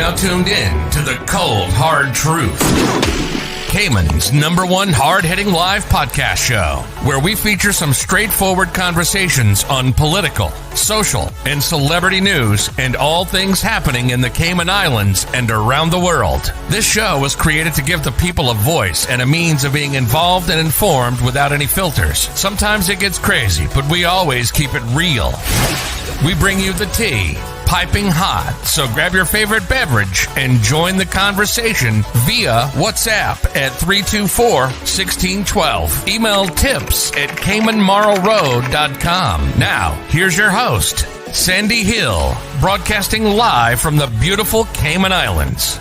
now tuned in to the cold, hard truth. Cayman's #1 hard-hitting live podcast show, where we feature some straightforward conversations on political, social, and celebrity news and all things happening in the Cayman Islands and around the world. This show was created to give the people a voice and a means of being involved and informed without any filters. Sometimes it gets crazy, but we always keep it real. We bring you the tea, piping hot, so grab your favorite beverage and join the conversation via WhatsApp at 324-1612. Email tips@caymanmarlroad.com. Now, here's your host, Sandy Hill, broadcasting live from the beautiful Cayman Islands.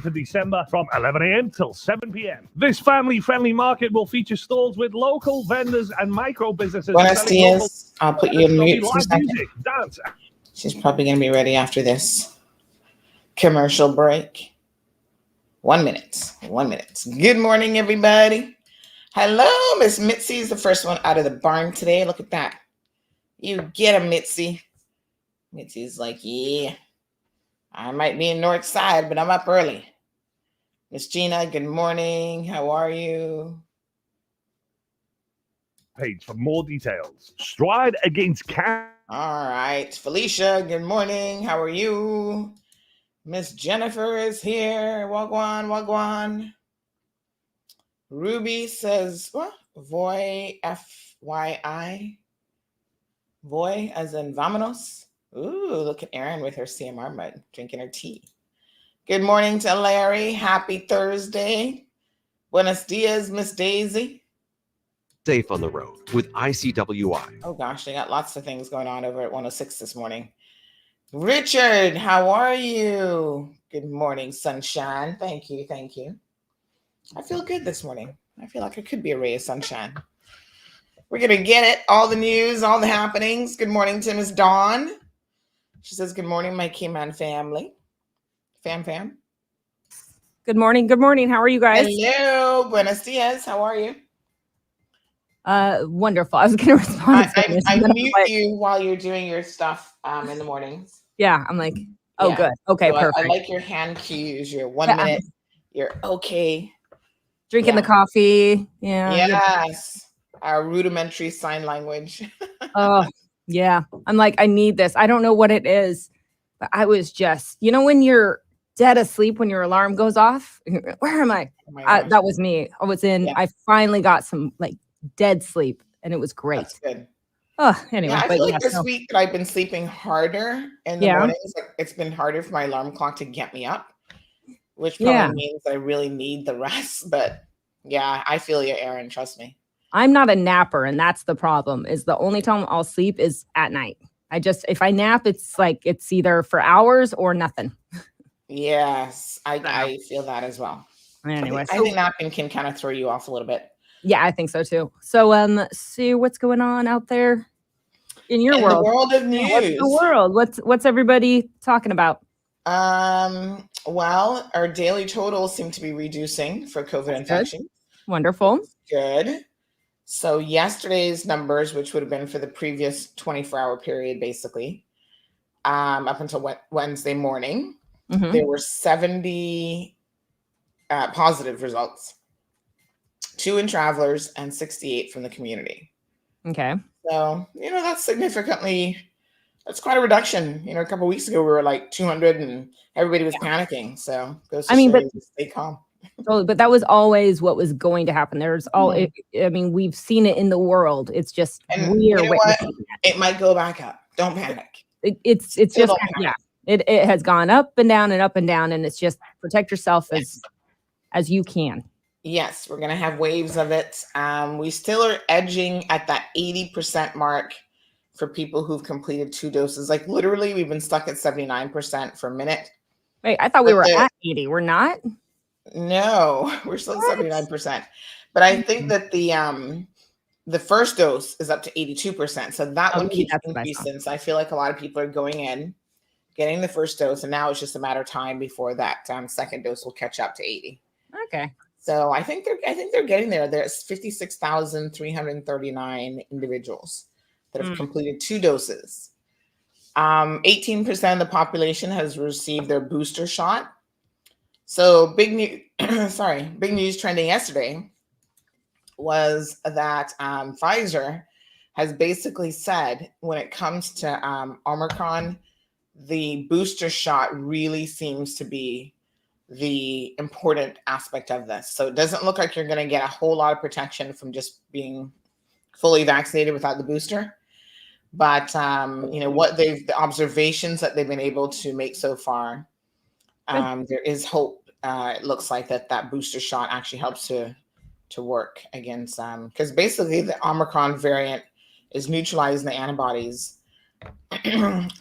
of December from 11 a.m. till 7 p.m. This family-friendly market will feature stalls with local vendors and micro businesses. Buenos dias. I'll put you in mute for a second. Music, dance. She's probably going to be ready after this commercial break. 1 minute. 1 minute. Good morning, everybody. Hello, Miss Mitzi is the first one out of the barn today. Look at that. You get a Mitzi. Mitzi's like, yeah. I might be in North Side, but I'm up early. Miss Gina, good morning. How are you? Page for more details. Stride against Cam. All right. Felicia, good morning. How are you? Miss Jennifer is here. Wagwan, wagwan. Ruby says, what? Voy, F-Y-I. Voy, as in vamonos. Ooh, look at Erin with her CMR mug, drinking her tea. Good morning to Larry. Happy Thursday. Buenos dias, Miss Daisy. Safe on the road with ICWI. Oh gosh, they got lots of things going on over at 106 this morning. Richard, how are you? Good morning, sunshine. Thank you, thank you. I feel good this morning. I feel like I could be a ray of sunshine. We're going to get it. All the news, all the happenings. Good morning to Miss Dawn. She says, good morning, my Cayman family. Fam. Good morning. Good morning. How are you guys? Hello. Buenos dias. How are you? Wonderful. I was going to respond to this. I mute you while you're doing your stuff in the mornings. Yeah. I'm like, oh, good. Okay, so perfect. I like your hand cues, your 1 minute, you're okay. Drinking the coffee. Yeah. Yes. Our rudimentary sign language. Oh, yeah. I'm like, I need this. I don't know what it is, but I was just, when you're dead asleep, when your alarm goes off, where am I? That was me. I finally got some dead sleep and it was great. That's good. Oh, anyway. I feel like this week that I've been sleeping harder in the mornings. It's been harder for my alarm clock to get me up, which probably means I really need the rest. But yeah, I feel you, Erin. Trust me. I'm not a napper, and that's the problem. Is the only time I'll sleep is at night. If I nap, it's either for hours or nothing. Yes, I feel that as well. Anyway, I think napping can kind of throw you off a little bit. Yeah, I think so too. So, Sue, what's going on out there in your world? The world of news. What's the world? What's everybody talking about? Well, our daily totals seem to be reducing for COVID infections. Wonderful. Good. So yesterday's numbers, which would have been for the previous 24-hour period, basically, up until Wednesday morning, there were 70 positive results, 2 in travelers and 68 from the community. Okay. So, that's quite a reduction. A couple of weeks ago, we were like 200 and everybody was panicking. So stay calm. Totally, but that was always what was going to happen. We've seen it in the world. It's just weird. It might go back up. Don't panic. It's just It has gone up and down, and it's just protect yourself as you can. Yes, we're gonna have waves of it. We still are edging at that 80% mark for people who've completed 2 doses. Like literally, we've been stuck at 79% for a minute. Wait, I thought we were at 80. We're not. No, we're still at 79%. But I think that the first dose is up to 82%. So that one keeps increasing. So I feel like a lot of people are going in, getting the first dose, and now it's just a matter of time before that second dose will catch up to 80. Okay. So I think they're getting there. There's 56,339 individuals that have completed 2 doses. 18% of the population has received their booster shot. So big news trending yesterday was that Pfizer has basically said when it comes to Omicron, the booster shot really seems to be the important aspect of this. So it doesn't look like you're going to get a whole lot of protection from just being fully vaccinated without the booster. But, the observations that they've been able to make so far, there is hope. It looks like that booster shot actually helps to work against because basically the Omicron variant is neutralizing the antibodies, that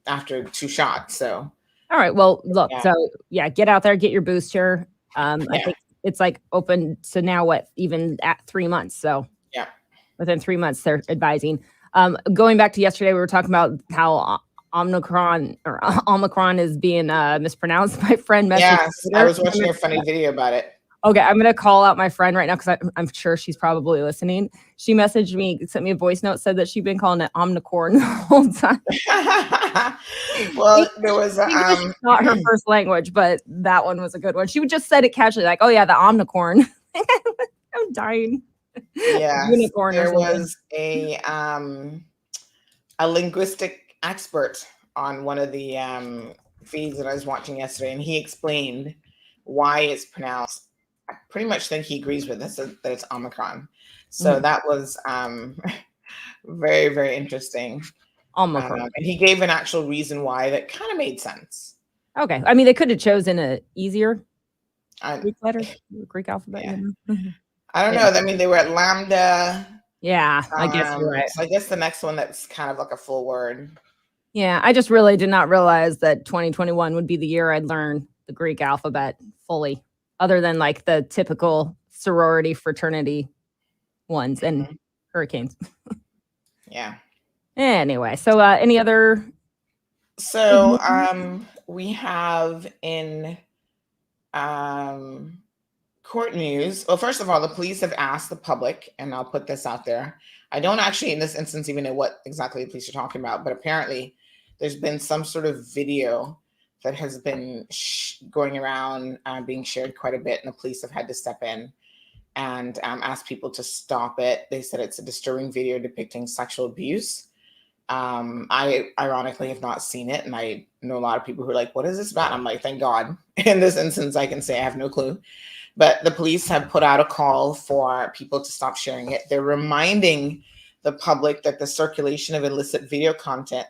after 2 shots. So, all right. Well, look. Yeah. So get out there, get your booster. I think it's open to now. Even at 3 months. So within 3 months, they're advising. Going back to yesterday, we were talking about how Omicron is being mispronounced. My friend messaged. Yes, I was watching a funny video about it. Okay, I'm gonna call out my friend right now because I'm sure she's probably listening. She messaged me, sent me a voice note, said that she'd been calling it omnicorn the whole time. Well, there was not her first language, but that one was a good one. She just said it casually, like, "Oh yeah, the omnicorn." I'm dying. Yeah, there was a linguistic expert on one of the feeds that I was watching yesterday, and he explained why it's pronounced. I pretty much think he agrees with this, that it's Omicron. So that was very, very interesting. Omicron. And he gave an actual reason why that kind of made sense. Okay. I mean, they could have chosen a easier Greek letter, Greek alphabet. Yeah. I don't know. I mean, they were at Lambda. Yeah, I guess you're right. So I guess the next one that's kind of like a full word. Yeah, I just really did not realize that 2021 would be the year I'd learn the Greek alphabet fully, other than like the typical sorority fraternity ones and hurricanes. Yeah. Anyway, so any other? So we have in court news. Well, first of all, the police have asked the public, and I'll put this out there. I don't actually, in this instance, even know what exactly the police are talking about, but apparently there's been some sort of video that has been going around, being shared quite a bit, and the police have had to step in and ask people to stop it. They said it's a disturbing video depicting sexual abuse. I ironically have not seen it, and I know a lot of people who are like, what is this about? I'm like, thank God. In this instance, I can say I have no clue. But the police have put out a call for people to stop sharing it. They're reminding the public that the circulation of illicit video content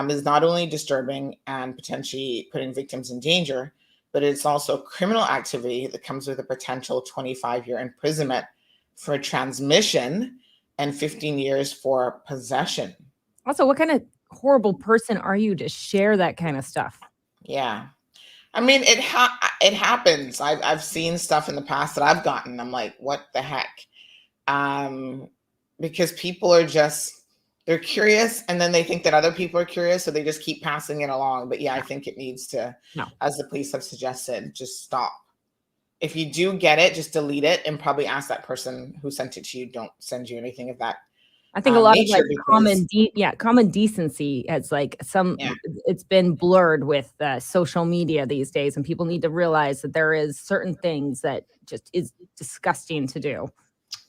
is not only disturbing and potentially putting victims in danger, but it's also criminal activity that comes with a potential 25-year imprisonment for transmission and 15 years for possession. Also, what kind of horrible person are you to share that kind of stuff? Yeah. I mean, it happens. I've seen stuff in the past that I've gotten. I'm like, what the heck? Because people are they're curious, and then they think that other people are curious, so they just keep passing it along. But yeah, I think it needs to, as the police have suggested, just stop. If you do get it, just delete it and probably ask that person who sent it to you, don't send you anything of that. I think a lot of like common decency has like it's been blurred with social media these days, and people need to realize that there is certain things that just is disgusting to do.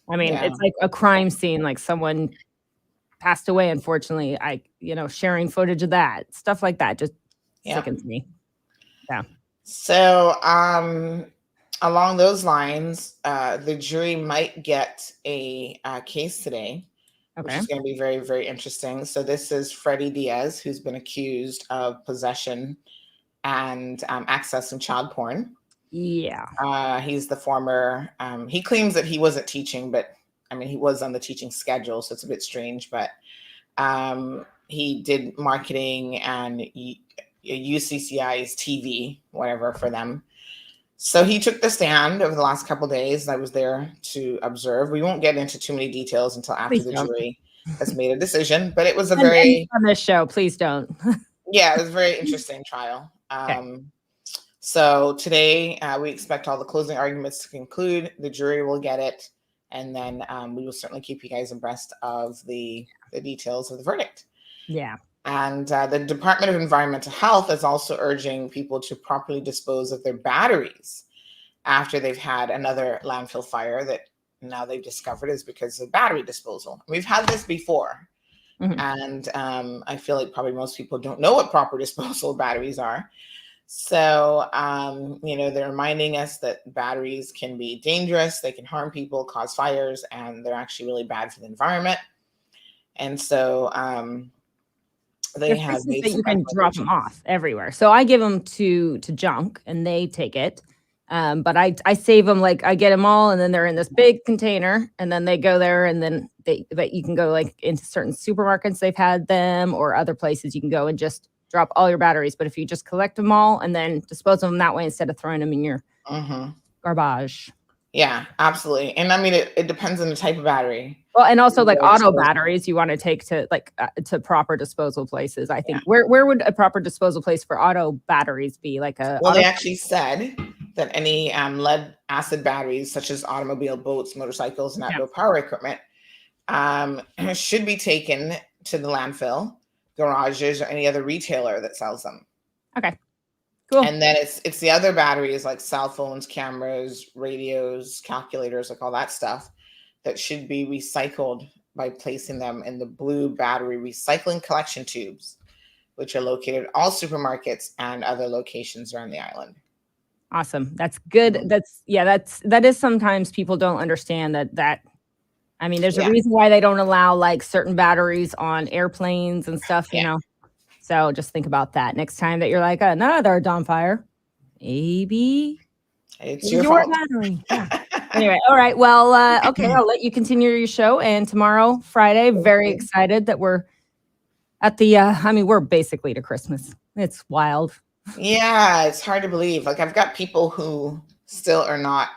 I mean, it's like a crime scene, like someone passed away, unfortunately. Sharing footage of that, stuff like that just sickens me. Yeah. So along those lines, the jury might get a case today. Okay. Which is going to be very, very interesting. So this is Freddie Diaz, who's been accused of possession and accessing child porn. Yeah. He's the former, he claims that he wasn't teaching, but I mean, he was on the teaching schedule, so it's a bit strange, but he did marketing and UCCI's TV, whatever, for them. So he took the stand over the last couple of days. I was there to observe. We won't get into too many details until after the jury has made a decision, but it was a very on this show. Please don't. Yeah, it was a very interesting trial. Okay. So today we expect all the closing arguments to conclude. The jury will get it, and then we will certainly keep you guys abreast of the details of the verdict. Yeah. And the Department of Environmental Health is also urging people to properly dispose of their batteries after they've had another landfill fire that now they've discovered is because of battery disposal. We've had this before. Mm-hmm. And I feel like probably most people don't know what proper disposal batteries are. So, they're reminding us that batteries can be dangerous. They can harm people, cause fires, and they're actually really bad for the environment. And so, they have made that you can drop them off everywhere. So I give them to junk and they take it. But I save them, like I get them all and then they're in this big container and then they go there and then but you can go like into certain supermarkets, they've had them, or other places you can go and just drop all your batteries. But if you just collect them all and then dispose of them that way instead of throwing them in your garbage. Yeah, absolutely. And I mean, it depends on the type of battery. Well, and also like auto batteries, you want to take to to proper disposal places. I think where would a proper disposal place for auto batteries be? Like they actually said that any lead acid batteries, such as automobile, boats, motorcycles, and outdoor power equipment, should be taken to the landfill, garages, or any other retailer that sells them. Okay. Cool. And then it's the other batteries like cell phones, cameras, radios, calculators, like all that stuff that should be recycled by placing them in the blue battery recycling collection tubes, which are located at all supermarkets and other locations around the island. Awesome. That's good. That is sometimes people don't understand that. I mean, there's a reason why they don't allow like certain batteries on airplanes and stuff, you know. So just think about that next time that you're like, no, they're on fire. Maybe it's your fault. Battery. Yeah. Anyway, all right. Well, okay, I'll let you continue your show. And tomorrow, Friday, very excited that we're at the, we're basically to Christmas. It's wild. Yeah, it's hard to believe. Like I've got people who still are not,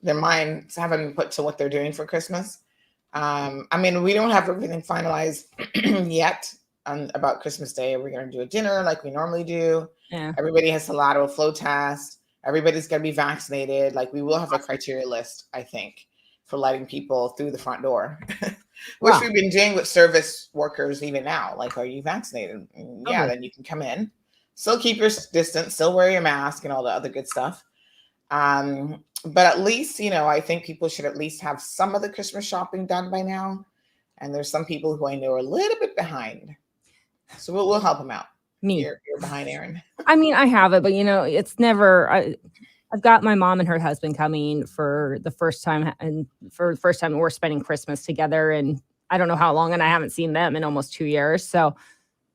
their minds haven't been put to what they're doing for Christmas. I mean, we don't have everything finalized yet about Christmas Day. We're going to do a dinner like we normally do. Yeah. Everybody has a lateral flow test. Everybody's going to be vaccinated. Like, we will have a criteria list, I think, for letting people through the front door, which we've been doing with service workers even now. Like, are you vaccinated? Yeah, then you can come in. Still keep your distance, still wear your mask and all the other good stuff. But at least, I think people should at least have some of the Christmas shopping done by now. And there's some people who I know are a little bit behind. So we'll help them out. Me. You're behind, Erin. I mean, I have it, but it's never. I've got my mom and her husband coming for the first time, and for the first time we're spending Christmas together. And I don't know how long, and I haven't seen them in almost 2 years. So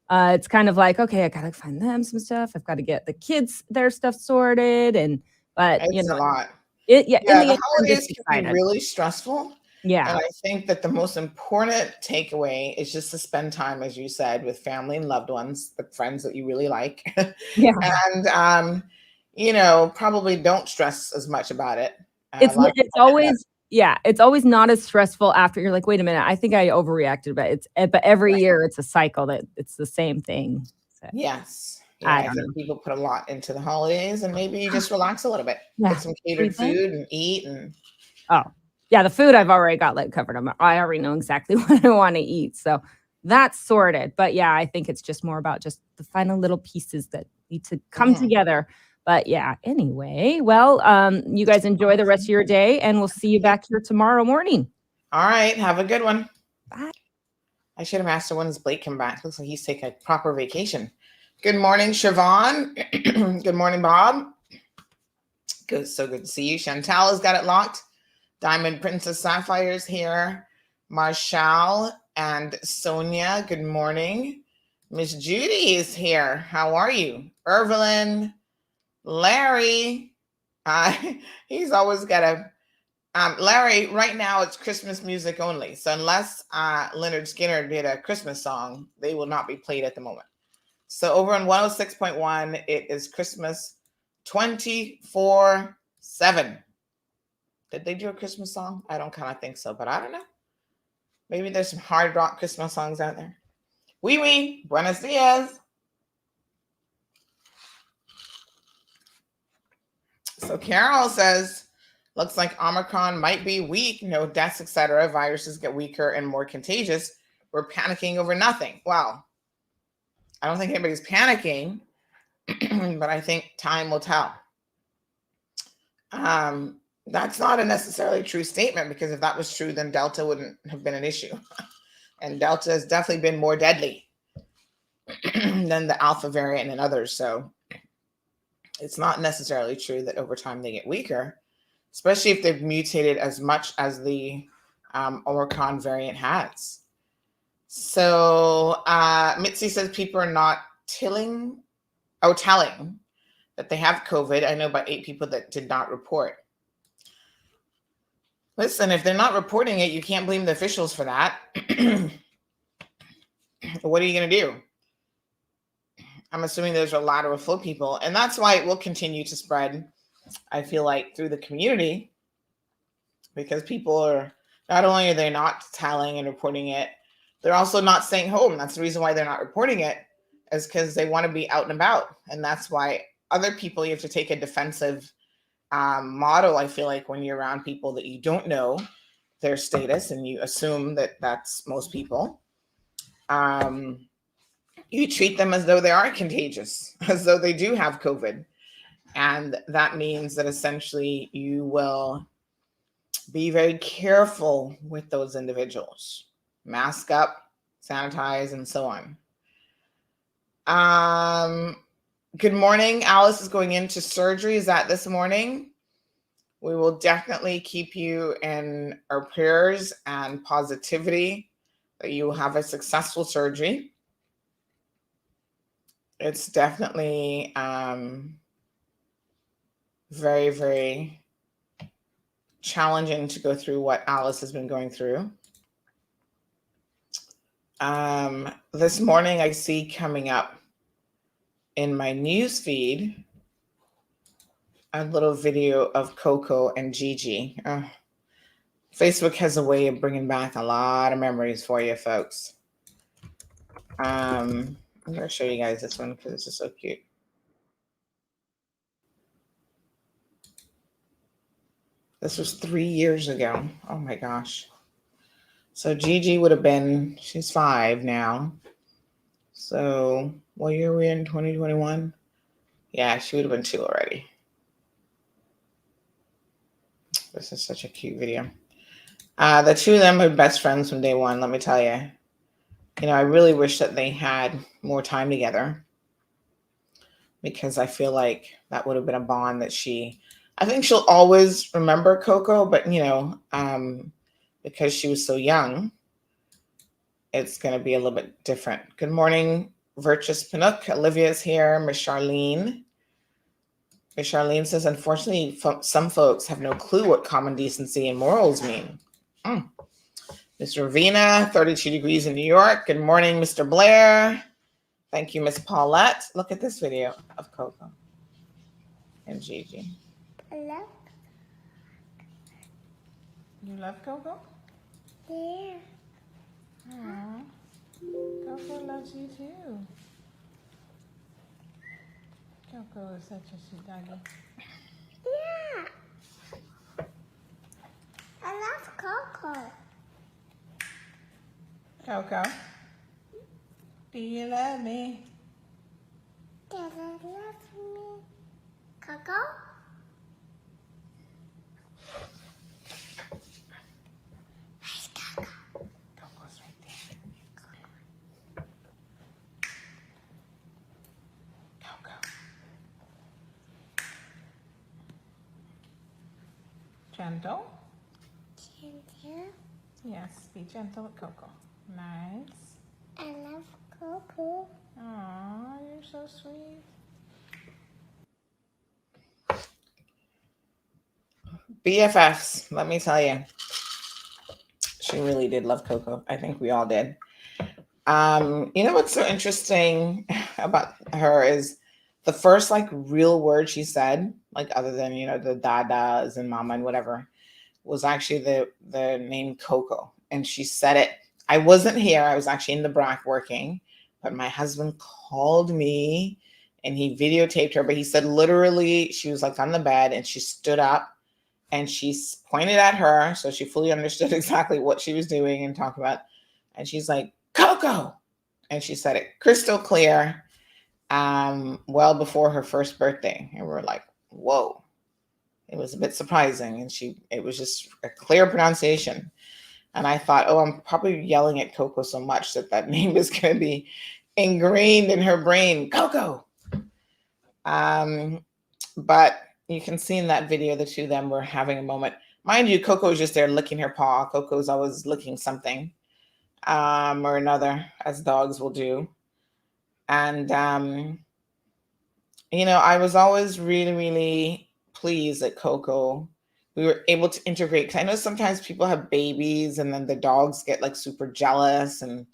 it's kind of like, okay, I gotta find them some stuff. I've got to get the kids their stuff sorted, but it's a lot. The holidays can be really stressful. Yeah. And I think that the most important takeaway is just to spend time, as you said, with family and loved ones, the friends that you really like. Yeah. And, probably don't stress as much about it. It's always not as stressful after. You're like, wait a minute, I think I overreacted, but every year it's a cycle that it's the same thing. So. Yes. Yeah, I think people put a lot into the holidays, and maybe you just relax a little bit. Get some catered food and eat. Yeah, the food I've already got covered. I already know exactly what I want to eat. So that's sorted. But yeah, I think it's just more about just the final little pieces that need to come together. But yeah, anyway, well, you guys enjoy the rest of your day, and we'll see you back here tomorrow morning. All right. Have a good one. Bye. I should have asked her, when does Blake come back? Looks like he's taking a proper vacation. Good morning, Siobhan. Good morning, Bob. Good. So good to see you. Chantal has got it locked. Diamond Princess Sapphire's here. Marshall and Sonia, good morning. Miss Judy is here. How are you? Irvelyn, Larry. He's always got Larry, right now it's Christmas music only. So unless Leonard Skinner did a Christmas song, they will not be played at the moment. So over on 106.1, it is Christmas 24/7. Did they do a Christmas song? I don't kind of think so, but I don't know. Maybe there's some hard rock Christmas songs out there. Oui, buenos dias. So Carol says, looks like Omicron might be weak, no deaths, etc. Viruses get weaker and more contagious. We're panicking over nothing. Well, I don't think anybody's panicking, but I think time will tell. That's not a necessarily true statement, because if that was true, then Delta wouldn't have been an issue. And Delta has definitely been more deadly than the Alpha variant and others. So it's not necessarily true that over time they get weaker, especially if they've mutated as much as the Omicron variant has. So Mitzi says people are not telling that they have COVID. I know about 8 people that did not report. Listen, if they're not reporting it, you can't blame the officials for that. What are you going to do? I'm assuming there's a lateral flow people, and that's why it will continue to spread, I feel like, through the community, because people are, not only are they not telling and reporting it, they're also not staying home. That's the reason why they're not reporting it, is because they want to be out and about. And that's why other people, you have to take a defensive model, I feel like, when you're around people that you don't know their status and you assume that that's most people. You treat them as though they are contagious, as though they do have COVID. And that means that essentially you will be very careful with those individuals. Mask up, sanitize, and so on. Good morning. Alice is going into surgery. Is that this morning? We will definitely keep you in our prayers and positivity that you will have a successful surgery. It's definitely very, very challenging to go through what Alice has been going through. This morning, I see coming up in my news feed a little video of Coco and Gigi. Facebook has a way of bringing back a lot of memories for you folks. I'm going to show you guys this one because it's just so cute. This was 3 years ago. Oh my gosh. So Gigi would have been, she's 5 now. So what year are we in, 2021? Yeah, she would have been 2 already. This is such a cute video. The two of them are best friends from day one, let me tell you. You know, I really wish that they had more time together because I feel like that would have been a bond that I think she'll always remember Coco, but, you know, because she was so young, it's going to be a little bit different. Good morning, Virtuous Pinook. Olivia's here. Miss Charlene. Miss Charlene says, unfortunately, some folks have no clue what common decency and morals mean. Miss Ravina, 32 degrees in New York. Good morning, Mr. Blair. Thank you, Miss Paulette. Look at this video of Coco and Gigi. Hello? You love Coco? Yeah. Aww. Coco loves you too. Coco is such a sweet doggy. Yeah. I love Coco. Coco, do you love me? Does it love me? Coco? Where's Coco? Coco's right there. Coco. Gentle? Gentle. Yes, be gentle with Coco. Nice. I love Coco. Aw, you're so sweet. BFFs, let me tell you. She really did love Coco. I think we all did. You know what's so interesting about her is the first like real word she said, like other than, you know, the dadas and mama and whatever, was actually the name Coco. And she said it. I wasn't here. I was actually in the BRAC working, but my husband called me and he videotaped her. But he said literally she was like on the bed and she stood up and she pointed at her. So she fully understood exactly what she was doing and talking about. And she's like, Coco. And she said it crystal clear, well before her first birthday. And we're like, whoa. It was a bit surprising. And it was just a clear pronunciation. And I thought, oh, I'm probably yelling at Coco so much that name is going to be ingrained in her brain. Coco. But you can see in that video, the two of them were having a moment. Mind you, Coco is just there licking her paw. Coco's always licking something or another, as dogs will do. And, you know, I was always really, really pleased that Coco, we were able to integrate. Because I know sometimes people have babies and then the dogs get like super jealous and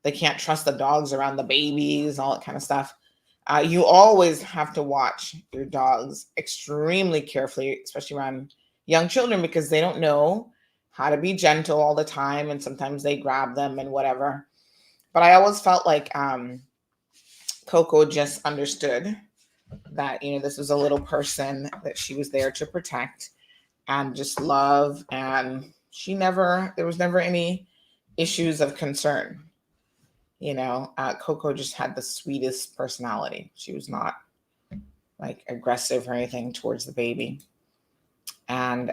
they can't trust the dogs around the babies, all that kind of stuff. You always have to watch your dogs extremely carefully, especially around young children, because they don't know how to be gentle all the time. And sometimes they grab them and whatever. But I always felt like Coco just understood that, you know, this was a little person that she was there to protect and just love. And there was never any issues of concern. You know, Coco just had the sweetest personality. She was not like aggressive or anything towards the baby. And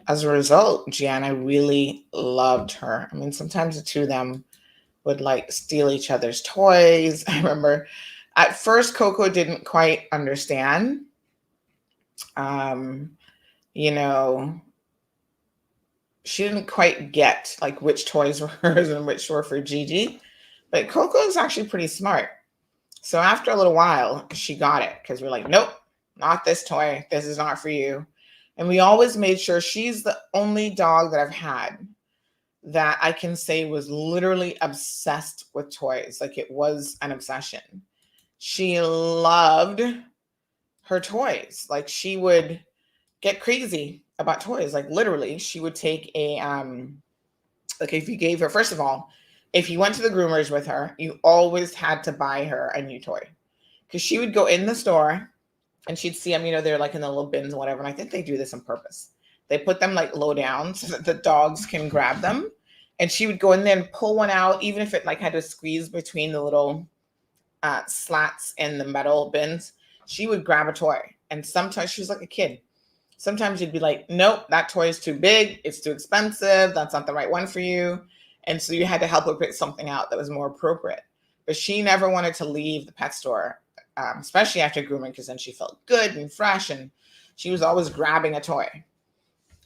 as a result, Gianna really loved her. I mean, sometimes the two of them would like steal each other's toys. I remember at first Coco didn't quite understand. You know, she didn't quite get like which toys were hers and which were for Gigi. But Coco is actually pretty smart. So after a little while, she got it because we're like, nope, not this toy. This is not for you. And we always made sure she's the only dog that I've had that I can say was literally obsessed with toys. Like it was an obsession. She loved her toys. Like she would get crazy about toys. Like literally, she would take a like if you gave her, first of all, if you went to the groomers with her, you always had to buy her a new toy, because she would go in the store and she'd see them, they're like in the little bins and whatever. And I think they do this on purpose. They put them like low down so that the dogs can grab them. And she would go in there and pull one out, even if it like had to squeeze between the little slats in the metal bins. She would grab a toy. And sometimes she was like a kid. Sometimes you'd be like, nope, that toy is too big. It's too expensive. That's not the right one for you. And so you had to help her pick something out that was more appropriate. But she never wanted to leave the pet store, especially after grooming, because then she felt good and fresh. And she was always grabbing a toy.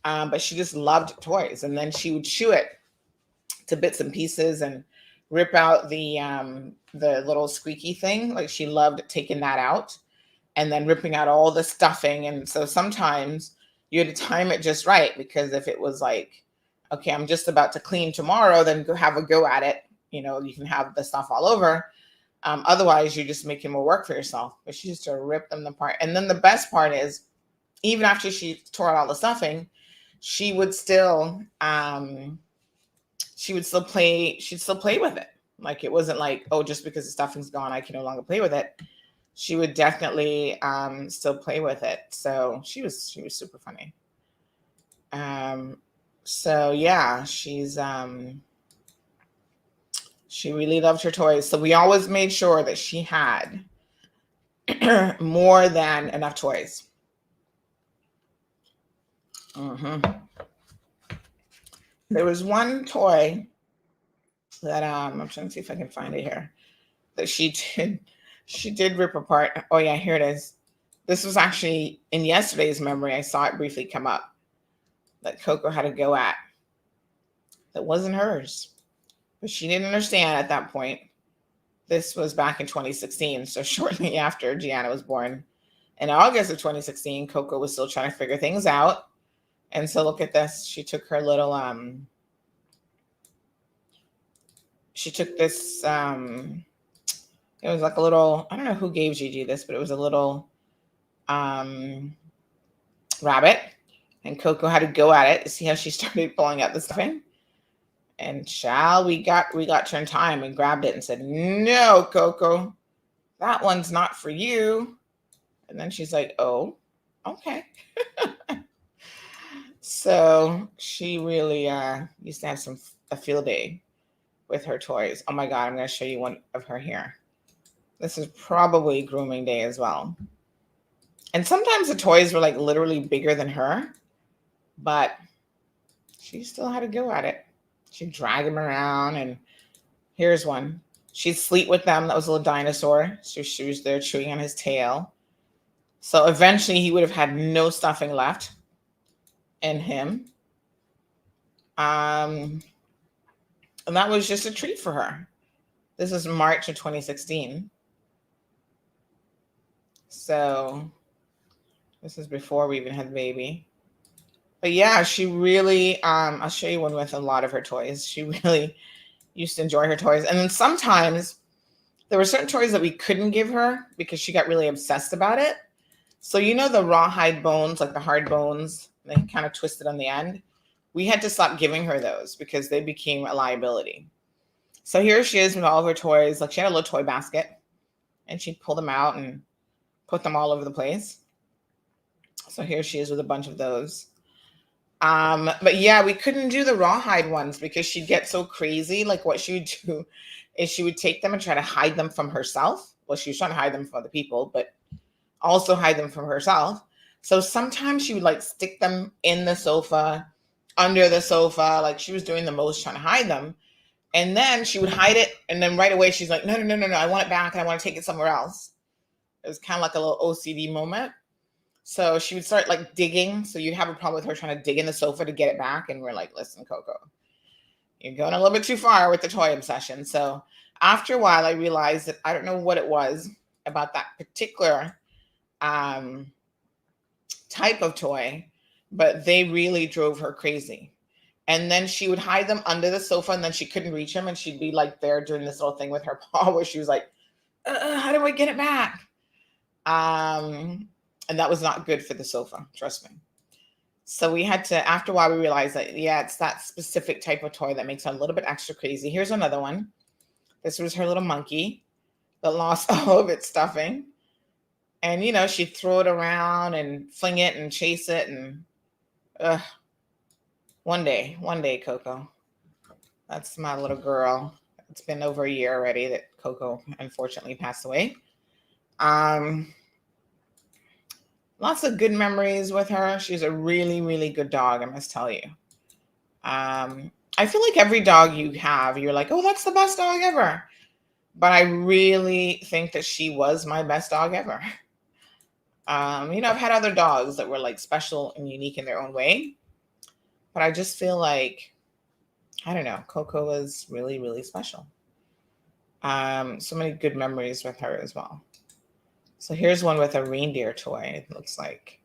But she just loved toys. And then she would chew it to bits and pieces and rip out the little squeaky thing. Like she loved taking that out and then ripping out all the stuffing. And so sometimes you had to time it just right, because if it was like, okay, I'm just about to clean tomorrow, then go have a go at it. You can have the stuff all over. Otherwise, you're just making more work for yourself. But she used to rip them apart. And then the best part is, even after she tore out all the stuffing, she would still play. She'd still play with it. Like it wasn't like, oh, just because the stuffing's gone, I can no longer play with it. She would definitely still play with it. So she was super funny. So yeah, she really loved her toys. So we always made sure that she had more than enough toys. There was one toy that I'm trying to see if I can find it here, that she did rip apart. Oh yeah, here it is. This was actually in yesterday's memory. I saw it briefly come up that Coco had to go at. That wasn't hers, but she didn't understand at that point. This was back in 2016, so shortly after Gianna was born. In August of 2016, Coco was still trying to figure things out. And so look at this. She took her little, she took this, it was like a little, I don't know who gave Gigi this, but it was a little rabbit. And Coco had to go at it to see how she started pulling out the stuffing. And we got to in time and grabbed it and said, no, Coco, that one's not for you. And then she's like, oh, okay. So she really used to have a field day with her toys. Oh my God, I'm going to show you one of her here. This is probably grooming day as well. And sometimes the toys were like literally bigger than her, but she still had to go at it. She'd drag him around, and here's one. She'd sleep with them. That was a little dinosaur. So she was there chewing on his tail. So eventually he would have had no stuffing left in him. And that was just a treat for her. This is March of 2016. So this is before we even had the baby. But yeah, she really, I'll show you one with a lot of her toys. She really used to enjoy her toys. And then sometimes there were certain toys that we couldn't give her because she got really obsessed about it. So the rawhide bones, like the hard bones, they kind of twisted on the end. We had to stop giving her those because they became a liability. So here she is with all of her toys. Like she had a little toy basket and she'd pull them out and put them all over the place. So here she is with a bunch of those. But yeah, we couldn't do the rawhide ones because she'd get so crazy. Like what she would do is she would take them and try to hide them from herself. Well, she was trying to hide them from other people, but also hide them from herself. So sometimes she would like stick them in the sofa, under the sofa, like she was doing the most trying to hide them. And then she would hide it. And then right away, she's like, no, I want it back. And I want to take it somewhere else. It was kind of like a little OCD moment. So she would start like digging. So you'd have a problem with her trying to dig in the sofa to get it back. And we're like, listen, Coco, you're going a little bit too far with the toy obsession. So after a while, I realized that I don't know what it was about that particular type of toy, but they really drove her crazy. And then she would hide them under the sofa and then she couldn't reach them. And she'd be like there doing this little thing with her paw where she was like, how do I get it back? And that was not good for the sofa, trust me. So we had to, after a while, we realized that, yeah, it's that specific type of toy that makes her a little bit extra crazy. Here's another one. This was her little monkey that lost all of its stuffing. And, you know, she'd throw it around and fling it and chase it. And one day, Coco. That's my little girl. It's been over a year already that Coco unfortunately passed away. Lots of good memories with her. She's a really, really good dog, I must tell you. I feel like every dog you have, you're like, oh, that's the best dog ever. But I really think that she was my best dog ever. You know, I've had other dogs that were like special and unique in their own way. But I just feel like, I don't know, Coco was really, really special. So many good memories with her as well. So here's one with a reindeer toy, it looks like.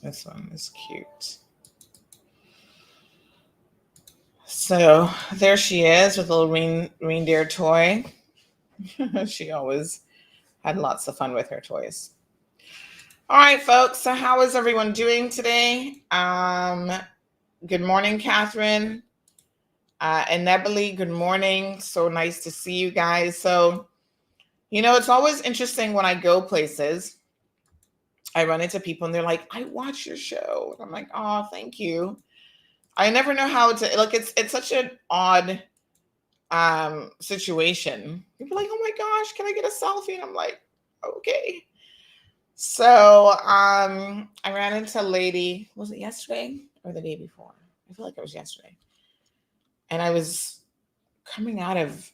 This one is cute. So there she is with a little reindeer toy. She always had lots of fun with her toys. All right, folks. So how is everyone doing today? Good morning, Catherine. And Nebely, good morning. So nice to see you guys. So, you know, it's always interesting when I go places. I run into people and they're like, I watch your show. And I'm like, oh, thank you. I never know how to, like, it's such an odd situation. People are like, oh my gosh, can I get a selfie? And I'm like, okay. So I ran into a lady, was it yesterday or the day before? I feel like it was yesterday. And I was coming out of,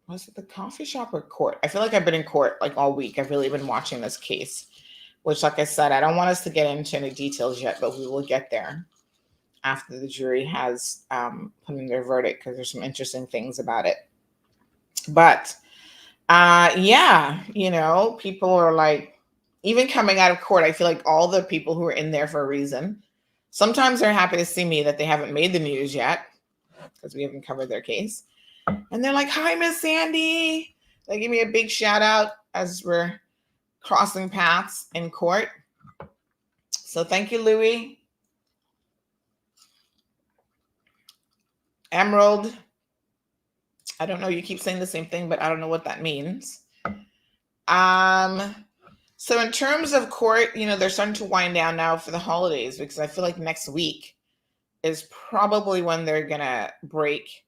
was it the coffee shop or court? I feel like I've been in court like all week. I've really been watching this case, which, like I said, I don't want us to get into any details yet, but we will get there after the jury has put in their verdict, because there's some interesting things about it. But yeah, you know, people are like, even coming out of court, I feel like all the people who are in there for a reason, sometimes they're happy to see me that they haven't made the news yet, because we haven't covered their case. And they're like, hi, Miss Sandy. They give me a big shout out as we're crossing paths in court. So thank you, Louie. Emerald. I don't know. You keep saying the same thing, but I don't know what that means. So in terms of court, you know, they're starting to wind down now for the holidays, because I feel like next week is probably when they're going to break,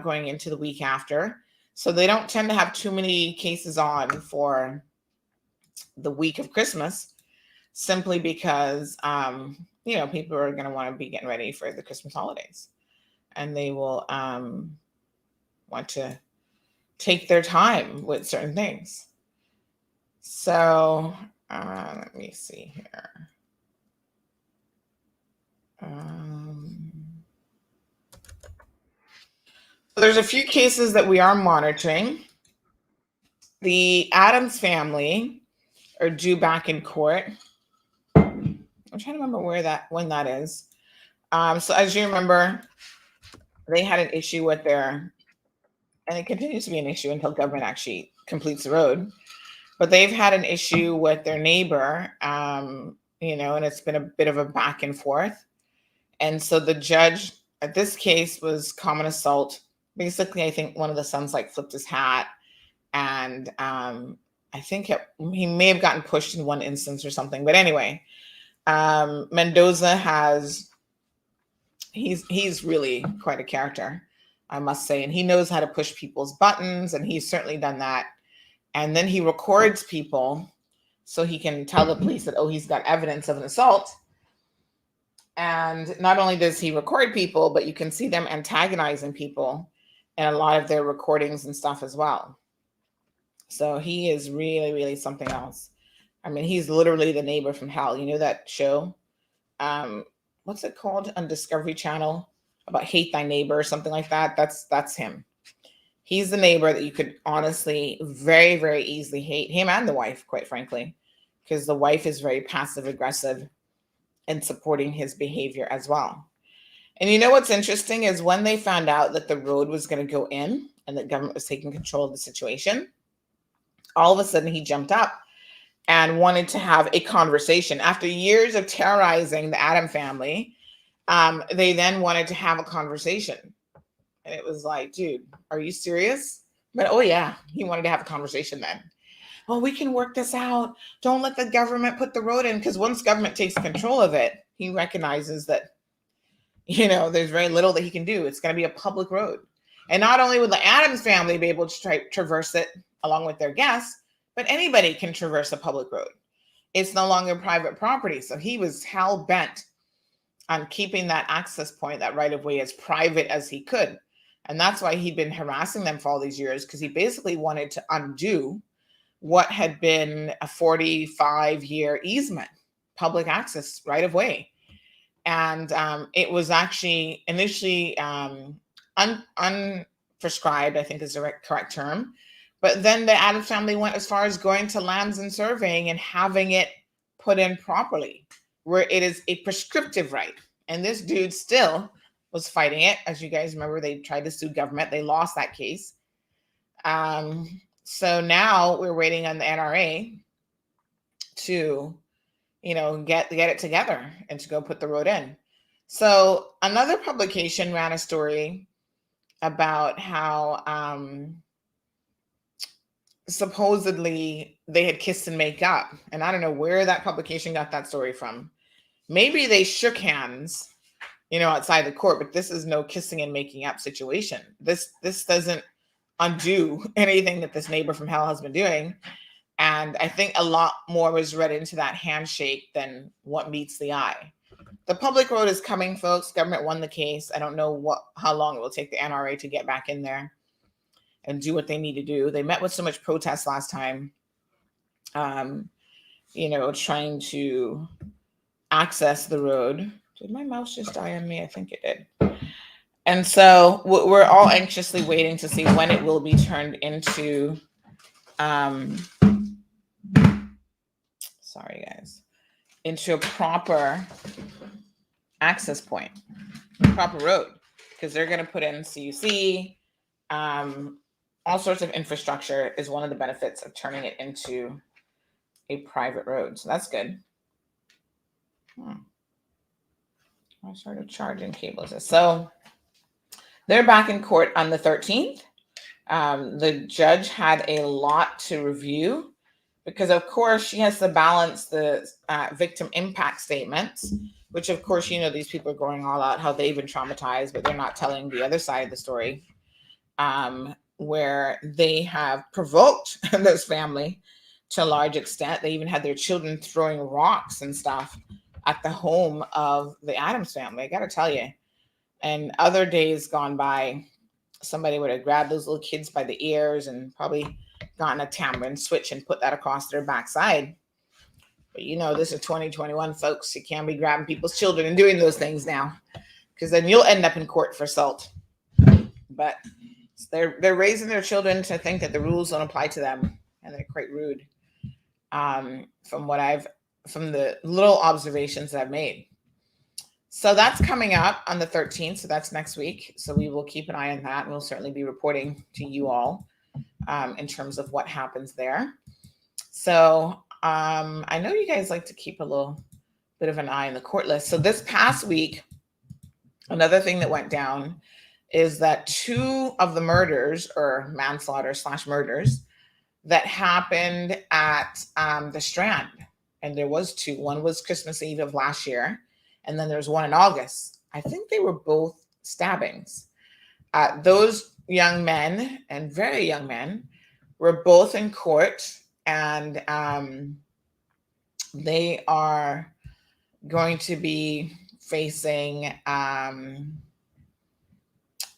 going into the week after. So they don't tend to have too many cases on for the week of Christmas, simply because, you know, people are going to want to be getting ready for the Christmas holidays, and they will want to take their time with certain things. So let me see here. There's a few cases that we are monitoring. The Adams family are due back in court. I'm trying to remember when that is. So as you remember, they had an issue with their, and it continues to be an issue until government actually completes the road. But they've had an issue with their neighbor, you know, and it's been a bit of a back and forth. And so the judge at this case was common assault. Basically, I think one of the sons like flipped his hat, and I think he may have gotten pushed in one instance or something. But anyway, Mendoza he's really quite a character, I must say. And he knows how to push people's buttons, and he's certainly done that. And then he records people so he can tell the police that, oh, he's got evidence of an assault. And not only does he record people, but you can see them antagonizing people in a lot of their recordings and stuff as well. So he is really, really something else. I mean, he's literally the neighbor from hell. You know that show? What's it called on Discovery Channel about hate thy neighbor or something like that? That's him. He's the neighbor that you could honestly very, very easily hate, him and the wife, quite frankly, because the wife is very passive aggressive and supporting his behavior as well. And you know what's interesting is when they found out that the road was going to go in and the government was taking control of the situation, all of a sudden he jumped up and wanted to have a conversation. After years of terrorizing the Adam family, they then wanted to have a conversation. And it was like, dude, are you serious? But oh yeah, he wanted to have a conversation then. Well, we can work this out. Don't let the government put the road in, because once government takes control of it, he recognizes that, there's very little that he can do. It's going to be a public road. And not only would the Adams family be able to traverse it along with their guests, but anybody can traverse a public road. It's no longer private property. So he was hell bent on keeping that access point, that right of way, as private as he could. And that's why he'd been harassing them for all these years, because he basically wanted to undo what had been a 45-year easement, public access right of way. And it was actually initially unprescribed, I think is the correct term. But then the Adams family went as far as going to lands and surveying and having it put in properly, where it is a prescriptive right. And this dude still was fighting it. As you guys remember, they tried to sue government. They lost that case. So now we're waiting on the NRA to, get it together and to go put the road in. So another publication ran a story about how supposedly they had kissed and make up. And I don't know where that publication got that story from. Maybe they shook hands, outside the court, but this is no kissing and making up situation. This doesn't undo anything that this neighbor from hell has been doing. And I think a lot more was read into that handshake than what meets the eye. The public road is coming, folks. Government won the case. I don't know how long it will take the NRA to get back in there and do what they need to do. They met with so much protest last time, trying to access the road. Did my mouse just die on me? I think it did. And so we're all anxiously waiting to see when it will be turned into, into a proper access point, proper road, because they're going to put in CUC, all sorts of infrastructure is one of the benefits of turning it into a private road. So that's good. I started charging cables. So they're back in court on the 13th. The judge had a lot to review because, of course, she has to balance the victim impact statements, which, of course, these people are going all out, how they've been traumatized, but they're not telling the other side of the story, where they have provoked this family to a large extent. They even had their children throwing rocks and stuff at the home of the Adams family. I got to tell you. And other days gone by, somebody would have grabbed those little kids by the ears and probably gotten a tambourine switch and put that across their backside. But this is 2021, folks. You can't be grabbing people's children and doing those things now, because then you'll end up in court for assault. But they're raising their children to think that the rules don't apply to them, and they're quite rude. From the little observations that I've made. So that's coming up on the 13th. So that's next week. So we will keep an eye on that. And we'll certainly be reporting to you all in terms of what happens there. So I know you guys like to keep a little bit of an eye on the court list. So this past week, another thing that went down is that 2 of the murders, or manslaughter/murders, that happened at the Strand. And there was 2. One was Christmas Eve of last year. And then there's one in August. I think they were both stabbings. Those young men, and very young men, were both in court. And they are going to be facing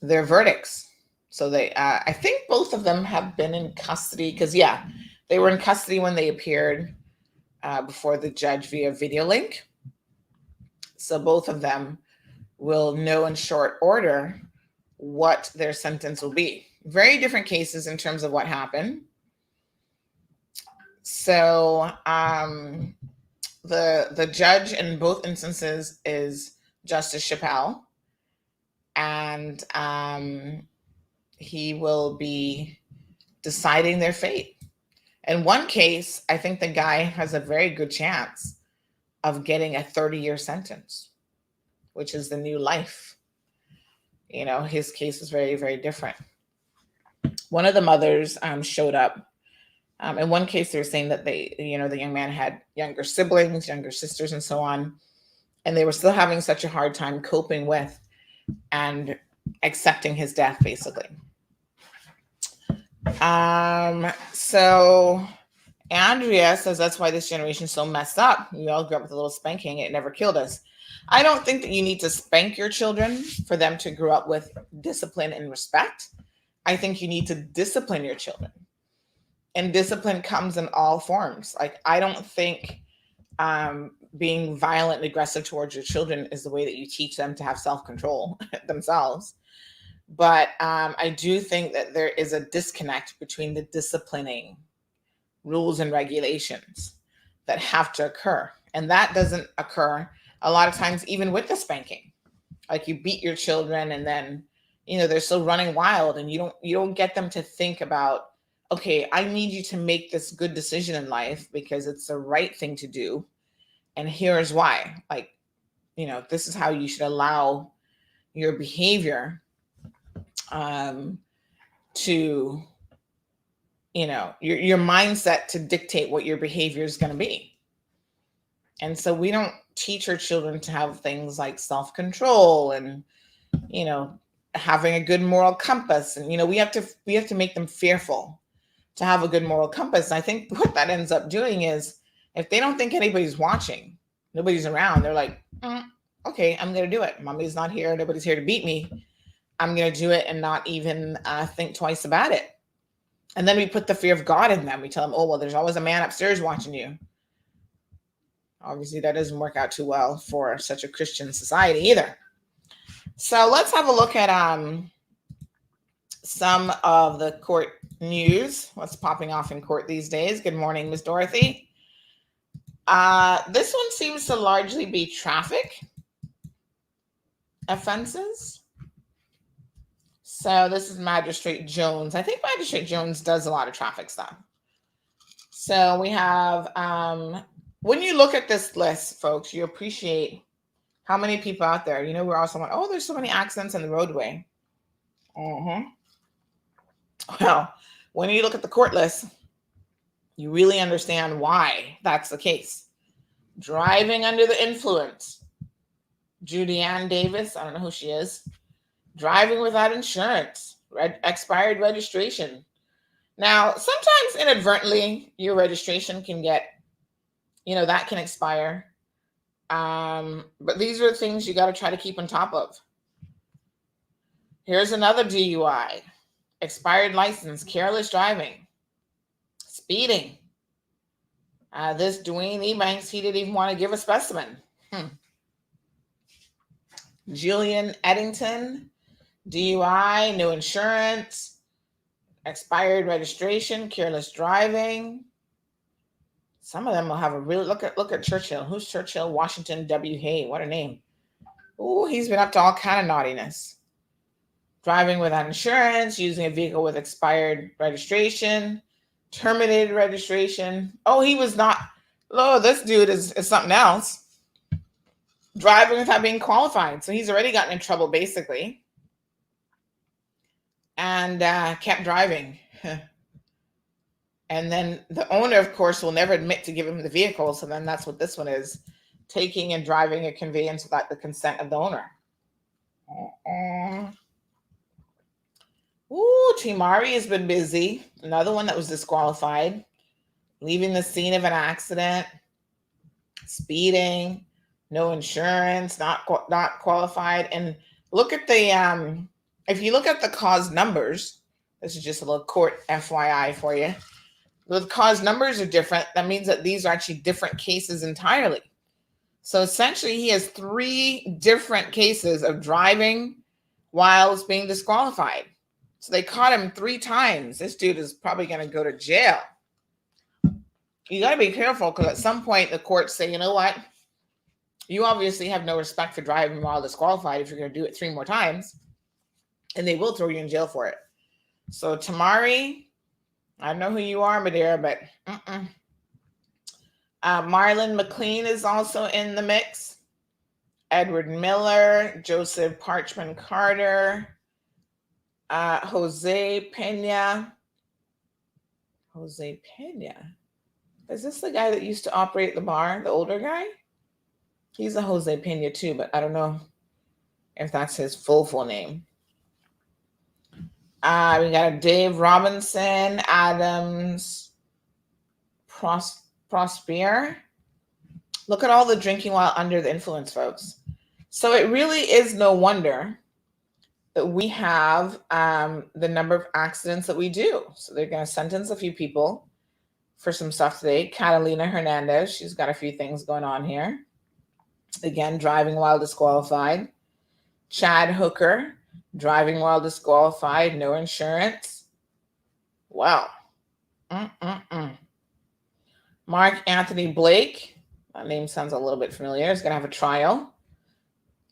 their verdicts. So I think both of them have been in custody. Because, they were in custody when they appeared before the judge via video link. So both of them will know in short order what their sentence will be. Very different cases in terms of what happened. So the judge in both instances is Justice Chappelle, and he will be deciding their fate. In one case, I think the guy has a very good chance of getting a 30-year sentence, which is the new life. His case is very, very different. One of the mothers showed up. In one case, they were saying that the young man had younger siblings, younger sisters, and so on. And they were still having such a hard time coping with and accepting his death, basically. So Andrea says that's why this generation is so messed up. We all grew up with a little spanking. It never killed us. I don't think that you need to spank your children for them to grow up with discipline and respect. I think you need to discipline your children. And discipline comes in all forms. Like, I don't think being violent and aggressive towards your children is the way that you teach them to have self-control themselves. But I do think that there is a disconnect between the disciplining rules and regulations that have to occur. And that doesn't occur a lot of times, even with the spanking. Like, you beat your children and then, they're still running wild, and you don't get them to think about, okay, I need you to make this good decision in life because it's the right thing to do. And here's why. Like, this is how you should allow your behavior to, your mindset to dictate what your behavior is going to be. And so we don't teach our children to have things like self-control and, having a good moral compass. And, we have to make them fearful to have a good moral compass. And I think what that ends up doing is, if they don't think anybody's watching, nobody's around, they're like, okay, I'm going to do it. Mommy's not here. Nobody's here to beat me. I'm going to do it and not even think twice about it. And then we put the fear of God in them. We tell them, oh, well, there's always a man upstairs watching you. Obviously, that doesn't work out too well for such a Christian society either. So let's have a look at some of the court news. What's popping off in court these days? Good morning, Ms. Dorothy. This one seems to largely be traffic offenses. So this is Magistrate Jones. I think Magistrate Jones does a lot of traffic stuff. So we have, when you look at this list, folks, you appreciate how many people out there. We're also like, oh, there's so many accidents in the roadway. Well, when you look at the court list, you really understand why that's the case. Driving under the influence. Judy Ann Davis, I don't know who she is. Driving without insurance. Expired registration. Now, sometimes inadvertently, your registration can get, that can expire. But these are the things you got to try to keep on top of. Here's another DUI. Expired license, careless driving, speeding. This Dwayne Ebanks, he didn't even want to give a specimen. Julian Eddington, DUI, no insurance, expired registration, careless driving. Some of them will have a real look at Churchill. Who's Churchill? Washington W. Hay. What a name. Oh, he's been up to all kind of naughtiness. Driving without insurance, using a vehicle with expired registration, terminated registration. Oh, he was not. Oh, this dude is something else. Driving without being qualified. So he's already gotten in trouble, basically. And kept driving. And then the owner, of course, will never admit to give him the vehicle. So then that's what this one is. Taking and driving a conveyance without the consent of the owner. Ooh, Timari has been busy. Another one that was disqualified. Leaving the scene of an accident. Speeding. No insurance. Not qualified. And look at the, if you look at the cause numbers, this is just a little court FYI for you. The cause numbers are different. That means that these are actually different cases entirely. So essentially, he has 3 different cases of driving while being disqualified. So they caught him 3 times. This dude is probably going to go to jail. You got to be careful because at some point the courts say, you know what? You obviously have no respect for driving while disqualified if you're going to do it 3 more times. And they will throw you in jail for it. So Tamari, I know who you are, Madeira, but Marlon McLean is also in the mix. Edward Miller, Joseph Parchman Carter, Jose Pena. Jose Pena. Is this the guy that used to operate the bar, the older guy? He's a Jose Pena too, but I don't know if that's his full name. We got a Dave Robinson, Adams, Prosper. Look at all the drinking while under the influence, folks. So it really is no wonder that we have the number of accidents that we do. So they're going to sentence a few people for some stuff today. Catalina Hernandez, she's got a few things going on here. Again, driving while disqualified. Chad Hooker, driving while disqualified, no insurance. Wow. Mark Anthony Blake, that name sounds a little bit familiar, is going to have a trial.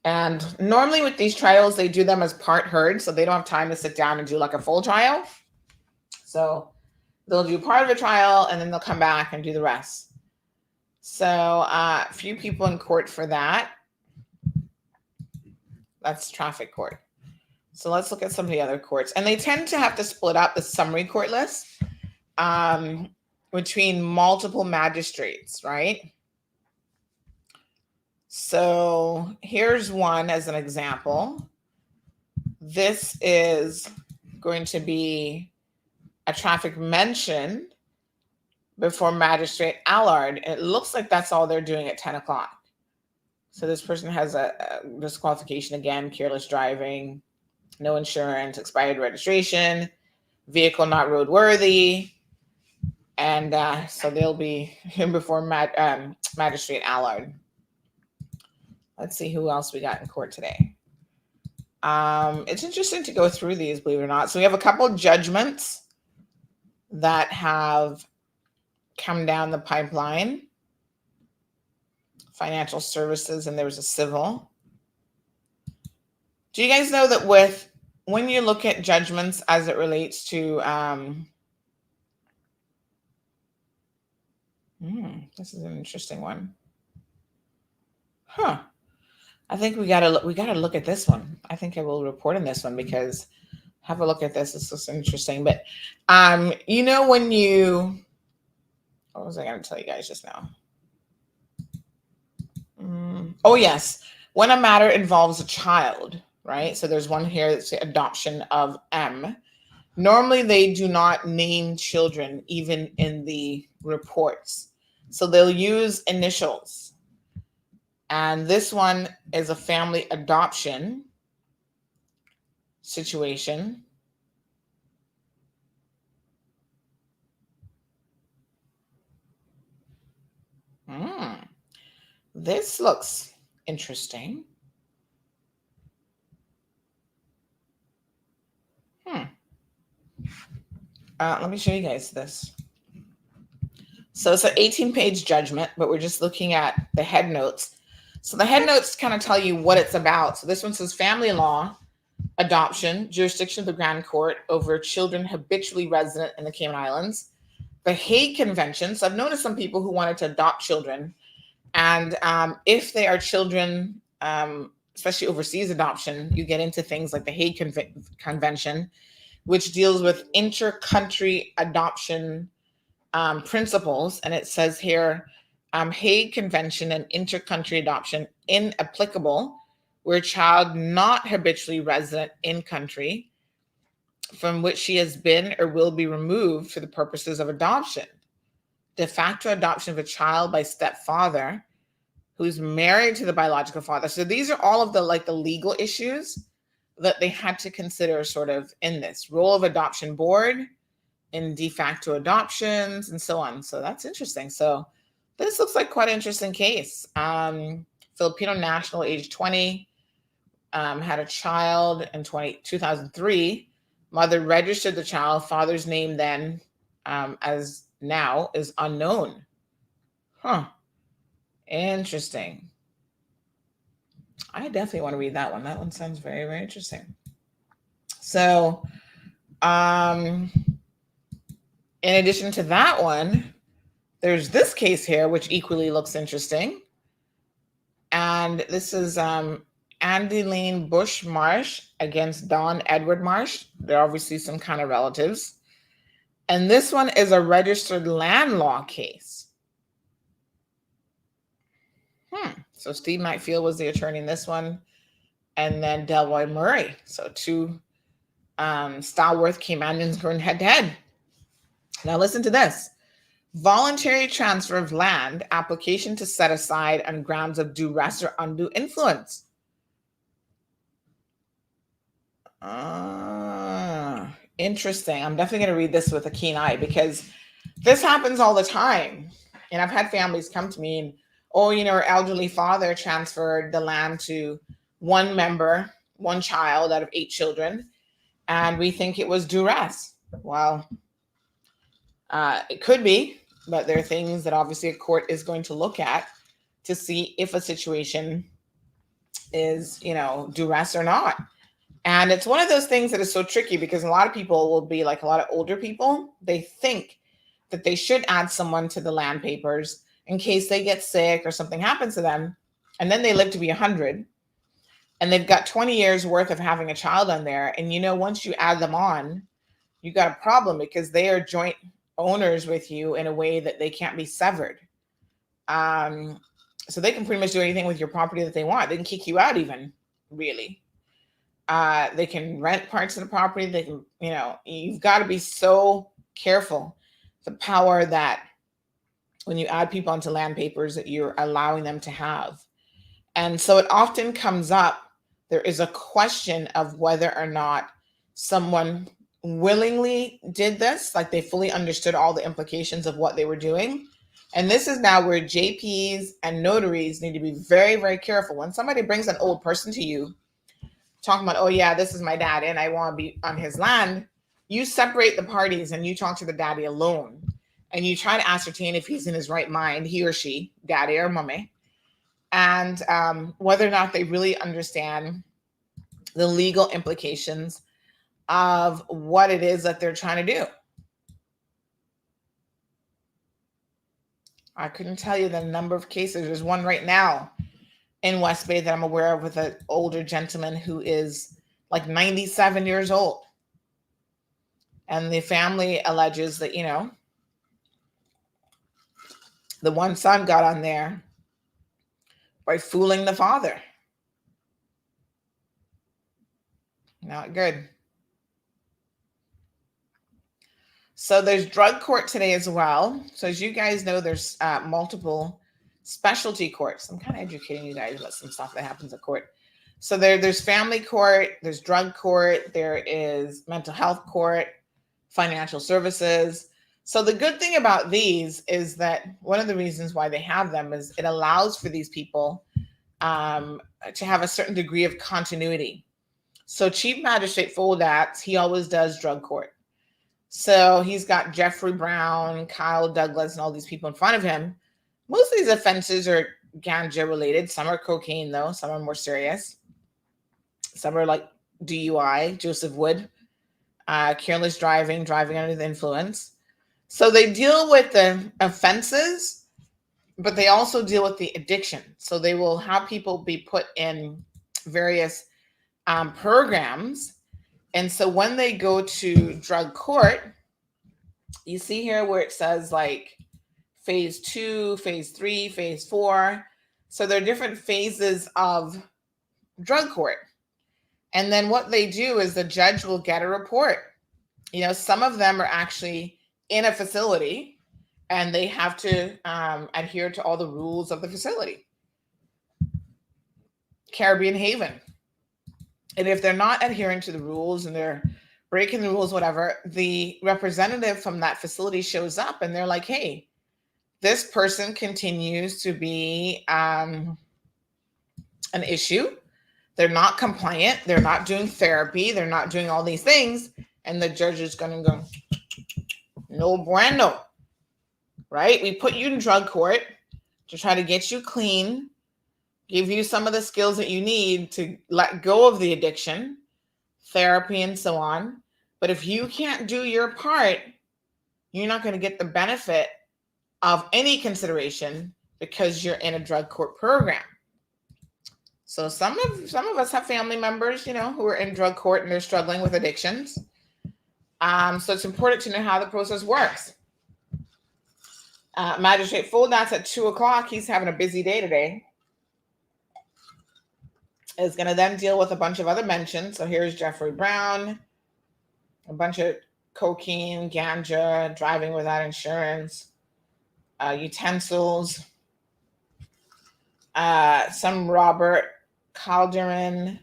And normally with these trials, they do them as part heard, so they don't have time to sit down and do like a full trial. So they'll do part of a trial, and then they'll come back and do the rest. So a few people in court for that. That's traffic court. So let's look at some of the other courts. And they tend to have to split up the summary court list between multiple magistrates, right? So here's one as an example. This is going to be a traffic mention before Magistrate Allard. It looks like that's all they're doing at 10 o'clock. So this person has a disqualification again, careless driving, no insurance, expired registration, vehicle not roadworthy. And so they'll be before Magistrate Allard. Let's see who else we got in court today. It's interesting to go through these, believe it or not. So we have a couple of judgments that have come down the pipeline. Financial services, and there was a civil. Do you guys know that when you look at judgments as it relates to this is an interesting one. I think we gotta look at this one. I think I will report on this one because have a look at this. This is interesting. But you know, when you, what was I gonna tell you guys just now? Oh yes, when a matter involves a child, right? So there's one here that's the adoption of M. Normally they do not name children even in the reports. So they'll use initials. And this one is a family adoption situation. This looks interesting. Let me show you guys this. So it's an 18-page judgment, but we're just looking at the head notes. So the head notes kind of tell you what it's about. So this one says family law, adoption, jurisdiction of the Grand Court over children habitually resident in the Cayman Islands, the Hague Convention. So I've noticed some people who wanted to adopt children. And if they are children, especially overseas adoption, you get into things like the Hague Convention, which deals with inter-country adoption principles. And it says here, Hague Convention and inter-country adoption inapplicable where a child not habitually resident in country from which she has been or will be removed for the purposes of adoption. De facto adoption of a child by stepfather who's married to the biological father. So these are all of the legal issues that they had to consider sort of in this role of adoption board in de facto adoptions and so on. So that's interesting. So this looks like quite an interesting case. Filipino national, age 20, had a child in 2003. Mother registered the child. Father's name then, as now, is unknown. Interesting. I definitely want to read that one. That one sounds very, very interesting. So, In addition to that one, there's this case here, which equally looks interesting. And this is Andy Lane Bush Marsh against Don Edward Marsh. They're obviously some kind of relatives. And this one is a registered land law case. So Steve Macfield was the attorney in this one. And then Delroy Murray. So two stalwart Caymanians going head to head. Now listen to this. Voluntary transfer of land, application to set aside on grounds of duress or undue influence. Interesting. I'm definitely going to read this with a keen eye because this happens all the time. And I've had families come to me and, our elderly father transferred the land to one member, one child out of 8 children, and we think it was duress. Well, it could be, but there are things that obviously a court is going to look at to see if a situation is, duress or not. And it's one of those things that is so tricky because a lot of people will be like a lot of older people. They think that they should add someone to the land papers in case they get sick or something happens to them. And then they live to be 100 and they've got 20 years worth of having a child on there. And, once you add them on, you got a problem because they are joint owners with you in a way that they can't be severed. So they can pretty much do anything with your property that they want. They can kick you out even, really. They can rent parts of the property. They can, you've got to be so careful. The power that when you add people onto land papers that you're allowing them to have. And so it often comes up, there is a question of whether or not someone willingly did this, like they fully understood all the implications of what they were doing. And this is now where JPs and notaries need to be very, very careful. When somebody brings an old person to you, talking about, this is my dad and I want to be on his land, you separate the parties and you talk to the daddy alone. And you try to ascertain if he's in his right mind, he or she, daddy or mommy, and whether or not they really understand the legal implications of what it is that they're trying to do. I couldn't tell you the number of cases. There's one right now in West Bay that I'm aware of with an older gentleman who is like 97 years old. And the family alleges that, the one son got on there by fooling the father. Not good. So there's drug court today as well. So as you guys know, there's multiple specialty courts. I'm kind of educating you guys about some stuff that happens at court. So there's family court, there's drug court, there is mental health court, financial services. So the good thing about these is that one of the reasons why they have them is it allows for these people to have a certain degree of continuity. So Chief Magistrate Foldatz, he always does drug court. So he's got Jeffrey Brown, Kyle Douglas, and all these people in front of him. Most of these offenses are ganja related. Some are cocaine, though. Some are more serious. Some are like DUI, Joseph Wood, careless driving, driving under the influence. So they deal with the offenses, but they also deal with the addiction. So they will have people be put in various programs. And so when they go to drug court, you see here where it says like phase 2, phase 3, phase 4. So there are different phases of drug court. And then what they do is the judge will get a report. Some of them are actually in a facility and they have to adhere to all the rules of the facility. Caribbean Haven. And if they're not adhering to the rules and they're breaking the rules, whatever, the representative from that facility shows up and they're like, hey, this person continues to be an issue. They're not compliant. They're not doing therapy. They're not doing all these things. And the judge is going to go, no bueno, right? We put you in drug court to try to get you clean, give you some of the skills that you need to let go of the addiction, therapy, and so on. But if you can't do your part, you're not going to get the benefit of any consideration because you're in a drug court program. So some of us have family members, who are in drug court and they're struggling with addictions. So it's important to know how the process works. Magistrate Foldatz at 2:00. He's having a busy day today. Is going to then deal with a bunch of other mentions. So here's Jeffrey Brown, a bunch of cocaine, ganja, driving without insurance, utensils, some Robert Calderon,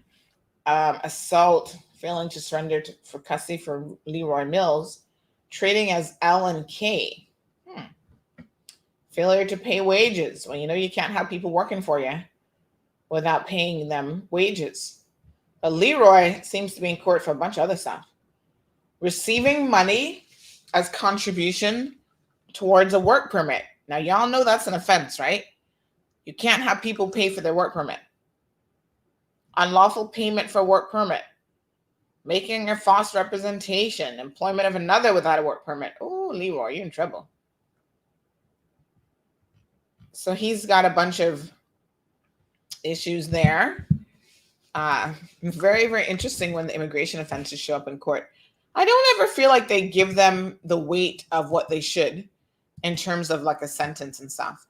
assault, failing to surrender for custody for Leroy Mills, trading as L and K, failure to pay wages. Well, you can't have people working for you without paying them wages. But Leroy seems to be in court for a bunch of other stuff. Receiving money as contribution towards a work permit. Now, y'all know that's an offense, right? You can't have people pay for their work permit. Unlawful payment for work permit. Making a false representation. Employment of another without a work permit. Oh, Leroy, you're in trouble. So he's got a bunch of issues there. Very, very interesting when the immigration offenses show up in court. I don't ever feel like they give them the weight of what they should in terms of like a sentence and stuff.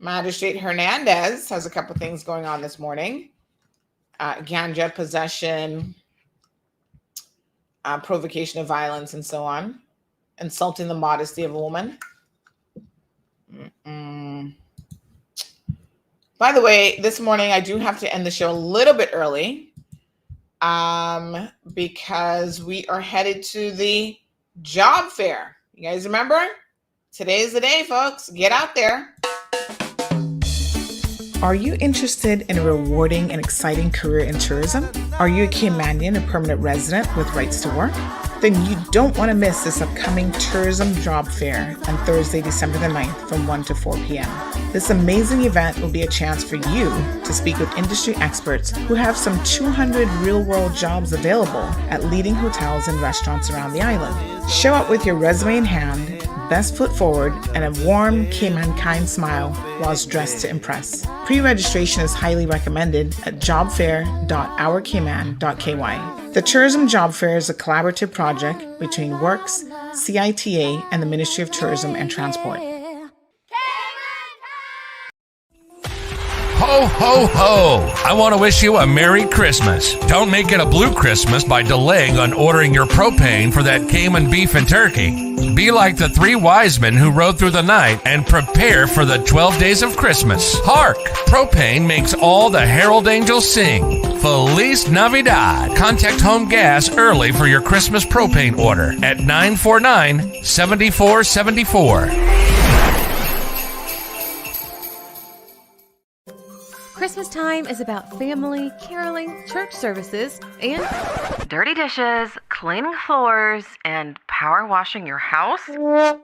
Magistrate Hernandez has a couple things going on this morning. Ganja possession, provocation of violence, and so on. Insulting the modesty of a woman. By the way, this morning I do have to end the show a little bit early because we are headed to the job fair. You guys remember? Today's the day, folks. Get out there. Are you interested in a rewarding and exciting career in tourism? Are you a Caymanian, a permanent resident with rights to work? Then you don't want to miss this upcoming tourism job fair on Thursday, December the 9th from 1 to 4 p.m. This amazing event will be a chance for you to speak with industry experts who have some 200 real-world jobs available at leading hotels and restaurants around the island. Show up with your resume in hand, best foot forward, and a warm Caymankind smile whilst dressed to impress. Pre-registration is highly recommended at jobfair.ourcayman.ky. The Tourism Job Fair is a collaborative project between Works, CITA, and the Ministry of Tourism and Transport. Ho, ho, ho! I want to wish you a Merry Christmas. Don't make it a Blue Christmas by delaying on ordering your propane for that Cayman beef and turkey. Be like the 3 wise men who rode through the night and prepare for the 12 days of Christmas. Hark! Propane makes all the herald angels sing. Feliz Navidad! Contact Home Gas early for your Christmas propane order at 949-7474. Christmas time is about family, caroling, church services, and dirty dishes, cleaning floors, and power washing your house. Don't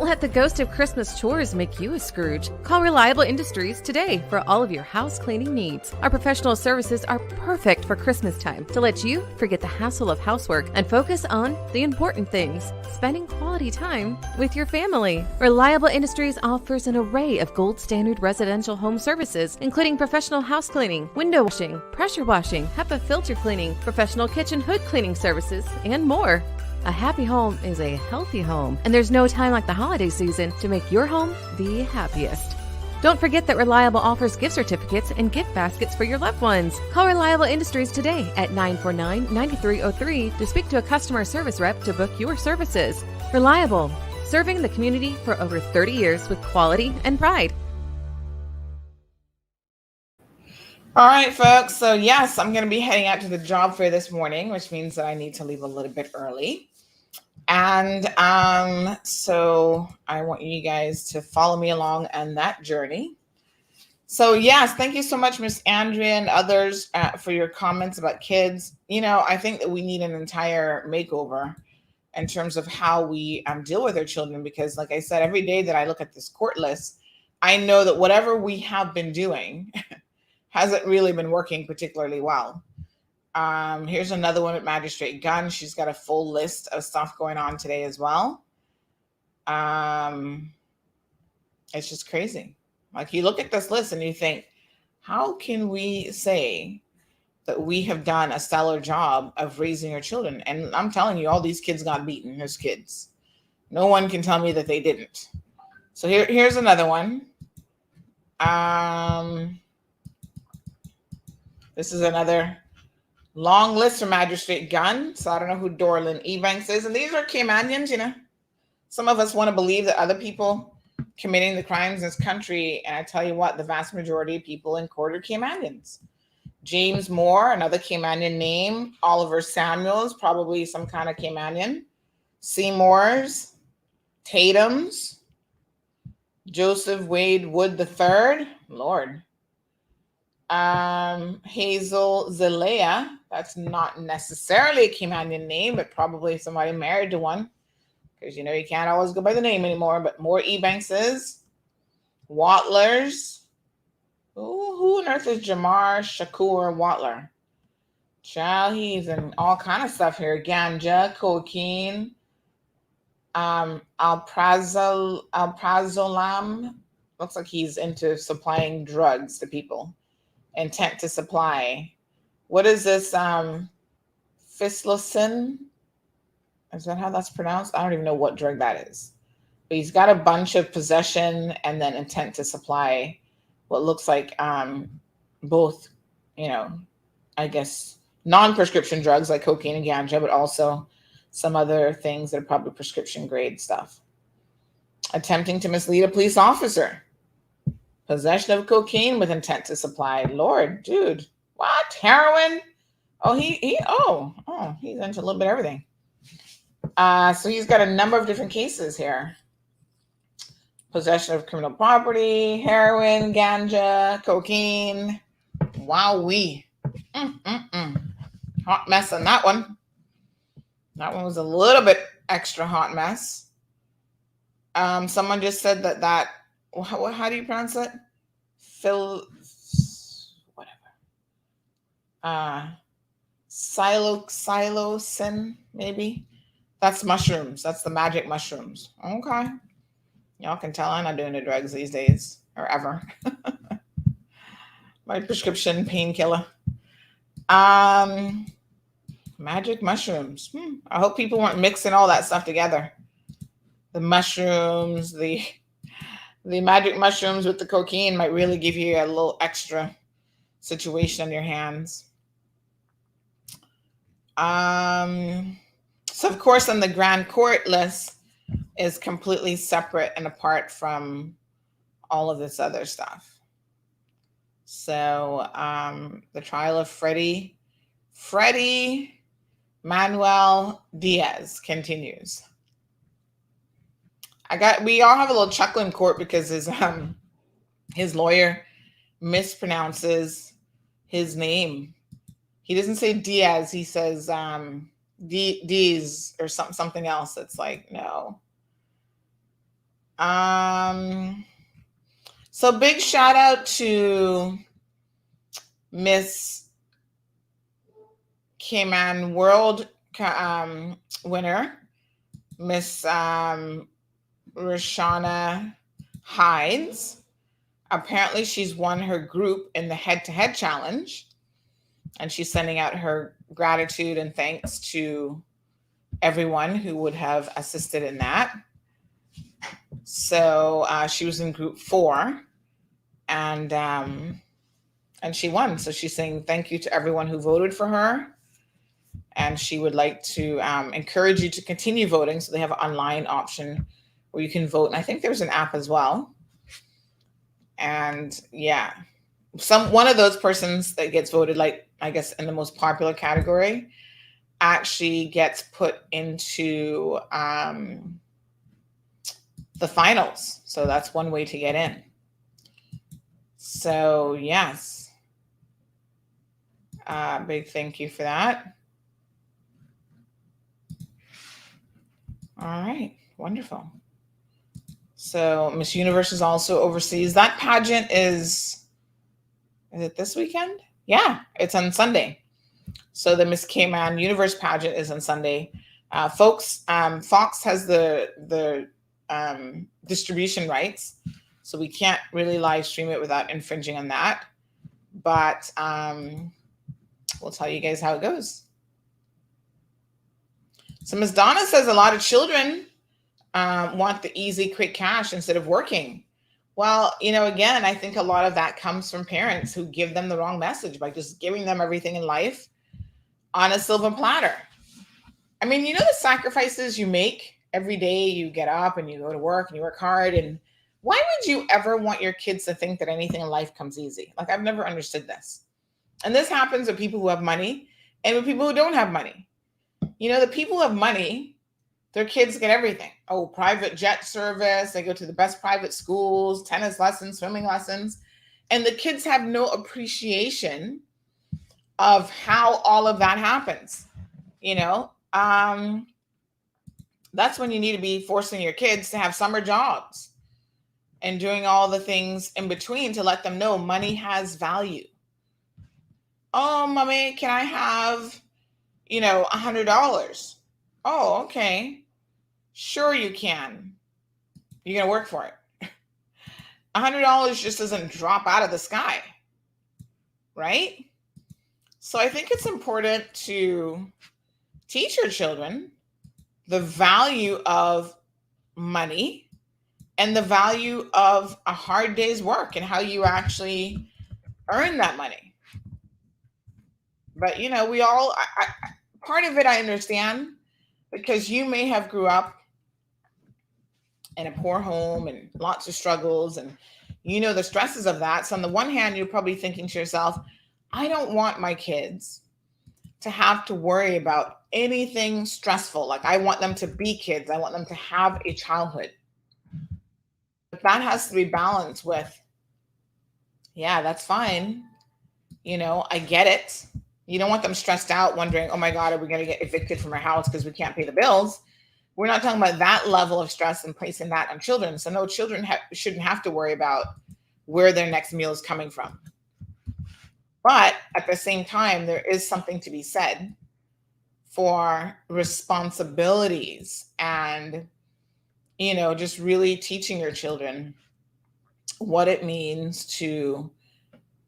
let the ghost of Christmas chores make you a Scrooge. Call Reliable Industries today for all of your house cleaning needs. Our professional services are perfect for Christmas time to let you forget the hassle of housework and focus on the important things, spending quality time with your family. Reliable Industries offers an array of gold standard residential home services, including professional house cleaning, window washing, pressure washing, HEPA filter cleaning, professional kitchen hood cleaning services, and more. A happy home is a healthy home, and there's no time like the holiday season to make your home the happiest. Don't forget that Reliable offers gift certificates and gift baskets for your loved ones. Call Reliable Industries today at 949-9303 to speak to a customer service rep to book your services. Reliable, serving the community for over 30 years with quality and pride. All right, folks. So yes, I'm going to be heading out to the job fair this morning, which means that I need to leave a little bit early. And so I want you guys to follow me along on that journey. So yes, thank you so much, Miss Andrea and others for your comments about kids. I think that we need an entire makeover in terms of how we deal with our children, because like I said, every day that I look at this court list, I know that whatever we have been doing hasn't really been working particularly well. Here's another one with Magistrate Gunn. She's got a full list of stuff going on today as well. It's just crazy. Like, you look at this list and you think, how can we say that we have done a stellar job of raising our children? And I'm telling you, all these kids got beaten as kids. No one can tell me that they didn't. So here's another one. This is another long list from Magistrate Gunn. So I don't know who Dorlin Ebanks is. And these are Caymanians, you know. Some of us want to believe that other people committing the crimes in this country. And I tell you what, the vast majority of people in court are Caymanians. James Moore, another Caymanian name. Oliver Samuels, probably some kind of Caymanian. Seymours, Tatums, Joseph Wade Wood III, Lord. Hazel Zelaya, that's not necessarily a Caymanian name, but probably somebody married to one, because you know you can't always go by the name anymore. But more Ebankses, Wattlers. Who on earth is Jamar Shakur Wattler? Child, he's in all kind of stuff here. Ganja, cocaine, alprazolam. Looks like he's into supplying drugs to people. Intent to supply. What is this? Fislocin? Is that how that's pronounced? I don't even know what drug that is. But he's got a bunch of possession and then intent to supply what looks like both, you know, I guess non-prescription drugs like cocaine and ganja, but also some other things that are probably prescription grade stuff. Attempting to mislead a police officer. Possession of cocaine with intent to supply. Lord, dude, what? Heroin? Oh, he's into a little bit of everything. So he's got a number of different cases here. Possession of criminal property, heroin, ganja, cocaine. Wowee. Hot mess on that one. That one was a little bit extra hot mess. Someone just said that how do you pronounce it? Psilocin, maybe. That's mushrooms. That's the magic mushrooms. Okay. Y'all can tell I'm not doing the drugs these days or ever. My prescription painkiller. Magic mushrooms. I hope people weren't mixing all that stuff together. The mushrooms, the magic mushrooms with the cocaine might really give you a little extra situation on your hands. So of course on the grand court list is completely separate and apart from all of this other stuff. So the trial of Freddie Manuel Diaz continues. We all have a little chuckle in court because his lawyer mispronounces his name. He doesn't say Diaz, he says Diaz or something else that's like, no. So big shout out to Miss Cayman World winner, Miss Roshana Heinz. Apparently she's won her group in the head-to-head challenge, and she's sending out her gratitude and thanks to everyone who would have assisted in that. So she was in group 4, and she won. So she's saying thank you to everyone who voted for her, and she would like to encourage you to continue voting. So they have an online option where you can vote, and I think there's an app as well. And yeah, one of those persons that gets voted, like I guess in the most popular category, actually gets put into the finals. So that's one way to get in. So yes, big thank you for that. All right, wonderful. So Miss Universe is also overseas. That pageant is it this weekend? Yeah, it's on Sunday. So the Miss Cayman Universe pageant is on Sunday. Fox has the distribution rights, so we can't really live stream it without infringing on that. But we'll tell you guys how it goes. So Ms. Donna says a lot of children want the easy, quick cash instead of working. Well, again, I think a lot of that comes from parents who give them the wrong message by just giving them everything in life on a silver platter. I mean, the sacrifices you make every day. You get up and you go to work and you work hard. And why would you ever want your kids to think that anything in life comes easy? Like, I've never understood this. And this happens with people who have money and with people who don't have money. The people who have money, their kids get everything. Oh, private jet service. They go to the best private schools, tennis lessons, swimming lessons. And the kids have no appreciation of how all of that happens. That's when you need to be forcing your kids to have summer jobs and doing all the things in between to let them know money has value. Oh, mommy, can I have, $100? Oh, okay. Sure you can. You're going to work for it. $100 just doesn't drop out of the sky, right? So I think it's important to teach your children the value of money and the value of a hard day's work and how you actually earn that money. But, we all, part of it I understand, because you may have grew up in a poor home and lots of struggles and the stresses of that. So on the one hand, you're probably thinking to yourself, I don't want my kids to have to worry about anything stressful. Like, I want them to be kids. I want them to have a childhood. But that has to be balanced with, yeah, that's fine. I get it. You don't want them stressed out wondering, oh my God, are we going to get evicted from our house because we can't pay the bills? We're not talking about that level of stress and placing that on children. So no, children shouldn't have to worry about where their next meal is coming from. But at the same time, there is something to be said for responsibilities and, just really teaching your children what it means to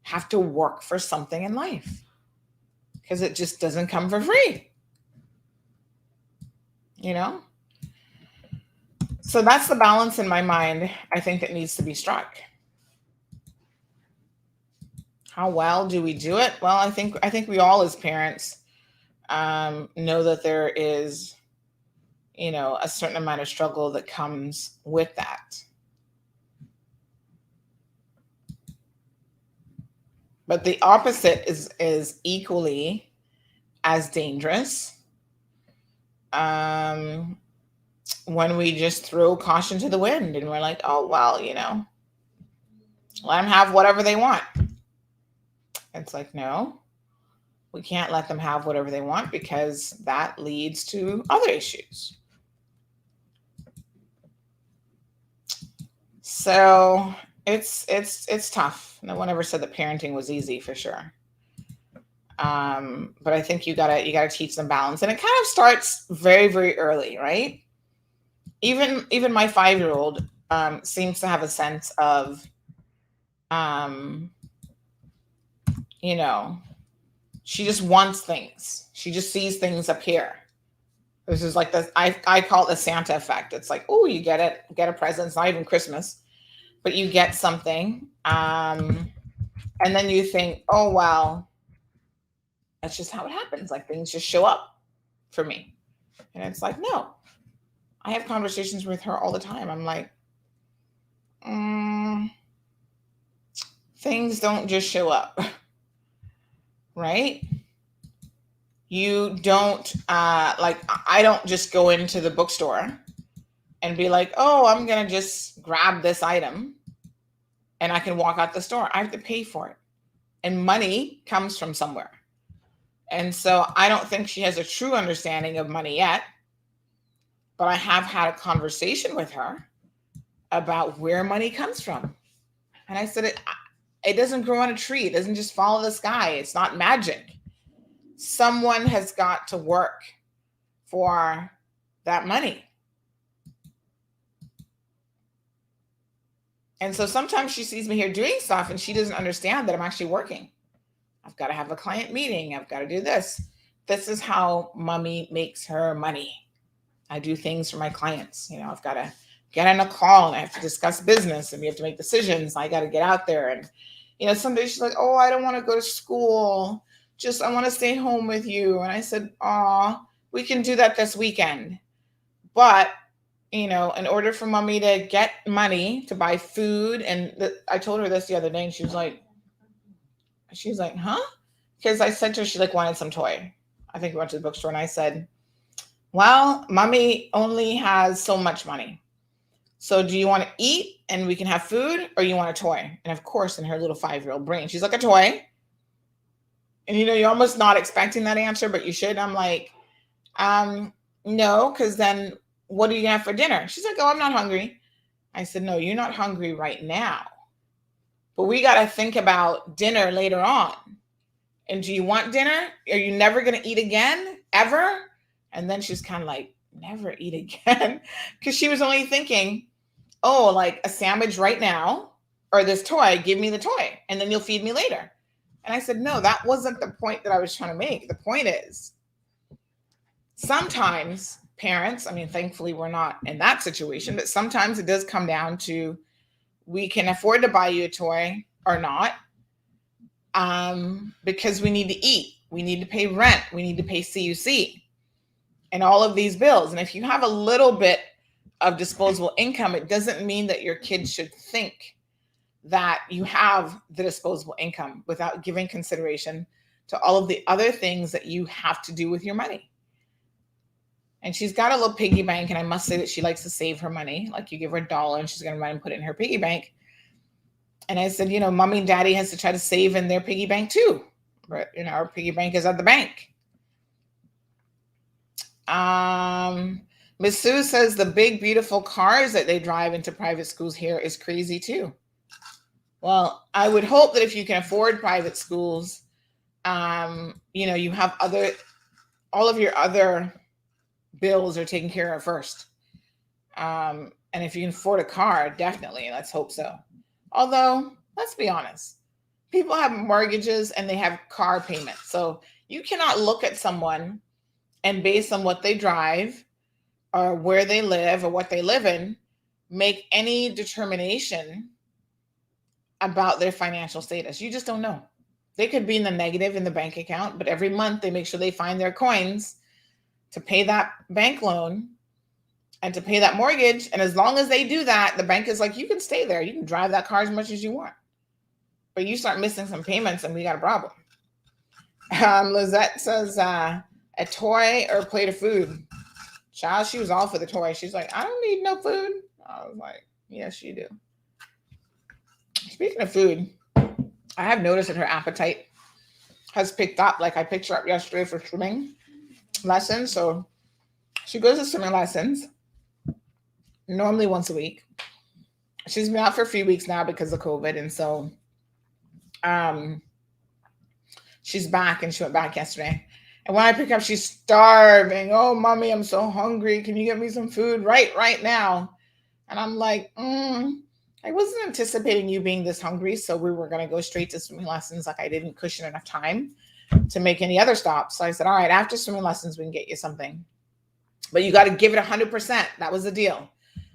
have to work for something in life, because it just doesn't come for free, So that's the balance in my mind, I think, that needs to be struck. How well do we do it? Well, I think we all as parents know that there is, a certain amount of struggle that comes with that. But the opposite is equally as dangerous. When we just throw caution to the wind and we're like, oh, well, let them have whatever they want. It's like, no, we can't let them have whatever they want, because that leads to other issues. So it's tough. No one ever said that parenting was easy, for sure. But I think you gotta teach them balance, and it kind of starts very, very early, right? Even my 5-year-old seems to have a sense of, she just wants things. She just sees things appear. This is like I call it the Santa effect. It's like, oh, you get a present. It's not even Christmas, but you get something. And then you think, oh, well, that's just how it happens. Like, things just show up for me. And it's like, no. I have conversations with her all the time. I'm like, things don't just show up, right? You don't, I don't just go into the bookstore and be like, oh, I'm going to just grab this item and I can walk out the store. I have to pay for it. And money comes from somewhere. And so I don't think she has a true understanding of money yet. But I have had a conversation with her about where money comes from. And I said, it doesn't grow on a tree. It doesn't just fall in the sky. It's not magic. someone has got to work for that money. And so sometimes she sees me here doing stuff and she doesn't understand that I'm actually working. I've got to have a client meeting. I've got to do this. This is how mommy makes her money. I do things for my clients. I've got to get on a call and I have to discuss business and we have to make decisions. I got to get out there. And, some days she's like, oh, I don't want to go to school. I want to stay home with you. And I said, we can do that this weekend. But, in order for mommy to get money to buy food. And I told her this the other day and she was like, huh? Because I said to her, she wanted some toy. I think we went to the bookstore and I said, well, mommy only has so much money. So do you want to eat and we can have food or you want a toy? And of course, in her little 5-year-old brain, she's like, a toy. And you're almost not expecting that answer, but you should. I'm like, no, because then what do you have for dinner? She's like, oh, I'm not hungry. I said, no, you're not hungry right now. But we got to think about dinner later on. And do you want dinner? Are you never going to eat again? Ever? And then she's kind of like, never eat again. Because she was only thinking, oh, like a sandwich right now or this toy, give me the toy and then you'll feed me later. And I said, no, that wasn't the point that I was trying to make. The point is sometimes parents, thankfully we're not in that situation, but sometimes it does come down to we can afford to buy you a toy or not because we need to eat. We need to pay rent. We need to pay CUC and all of these bills. And if you have a little bit of disposable income, it doesn't mean that your kids should think that you have the disposable income without giving consideration to all of the other things that you have to do with your money. And she's got a little piggy bank, and I must say that she likes to save her money. Like you give her $1 and she's going to run and put it in her piggy bank. And I said, mommy and daddy has to try to save in their piggy bank too. But, our piggy bank is at the bank. Miss Sue says the big, beautiful cars that they drive into private schools here is crazy too. Well, I would hope that if you can afford private schools, you have all of your other bills are taken care of first. And if you can afford a car, definitely, let's hope so. Although, let's be honest, people have mortgages and they have car payments. So you cannot look at someone and based on what they drive or where they live or what they live in, make any determination about their financial status. You just don't know. They could be in the negative in the bank account, but every month they make sure they find their coins to pay that bank loan and to pay that mortgage. And as long as they do that, the bank is like, you can stay there. You can drive that car as much as you want. But you start missing some payments and we got a problem. Lizette says, a toy or a plate of food. Child, she was all for the toy. She's like, I don't need no food. I was like, yes, you do. Speaking of food, I have noticed that her appetite has picked up. Like I picked her up yesterday for swimming lessons. So she goes to swimming lessons normally once a week. She's been out for a few weeks now because of COVID. And so she's back and she went back yesterday. And when I pick up, she's starving. Oh, mommy, I'm so hungry. Can you get me some food right now? And I'm like, I wasn't anticipating you being this hungry. So we were going to go straight to swimming lessons. Like I didn't cushion enough time to make any other stops. So I said, all right, after swimming lessons, we can get you something. But you got to give it 100%. That was the deal.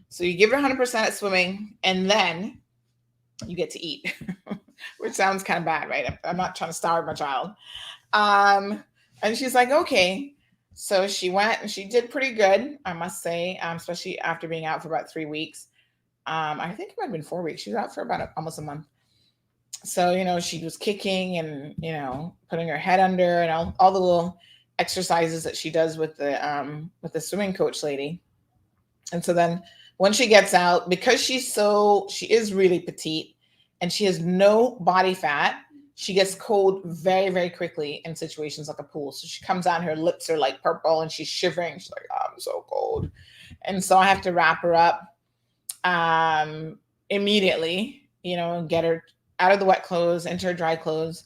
So you give it 100% at swimming and then you get to eat, which sounds kind of bad, right? I'm not trying to starve my child. And she's like, okay. So she went and she did pretty good, I must say, especially after being out for about 3 weeks. I think it might have been 4 weeks. She was out for about almost a month. So, she was kicking and, putting her head under and all the little exercises that she does with the swimming coach lady. And so then when she gets out, because she is really petite and she has no body fat, she gets cold very, very quickly in situations like a pool. So she comes out and her lips are like purple and she's shivering. She's like, oh, I'm so cold. And so I have to wrap her up immediately, and get her out of the wet clothes, into her dry clothes.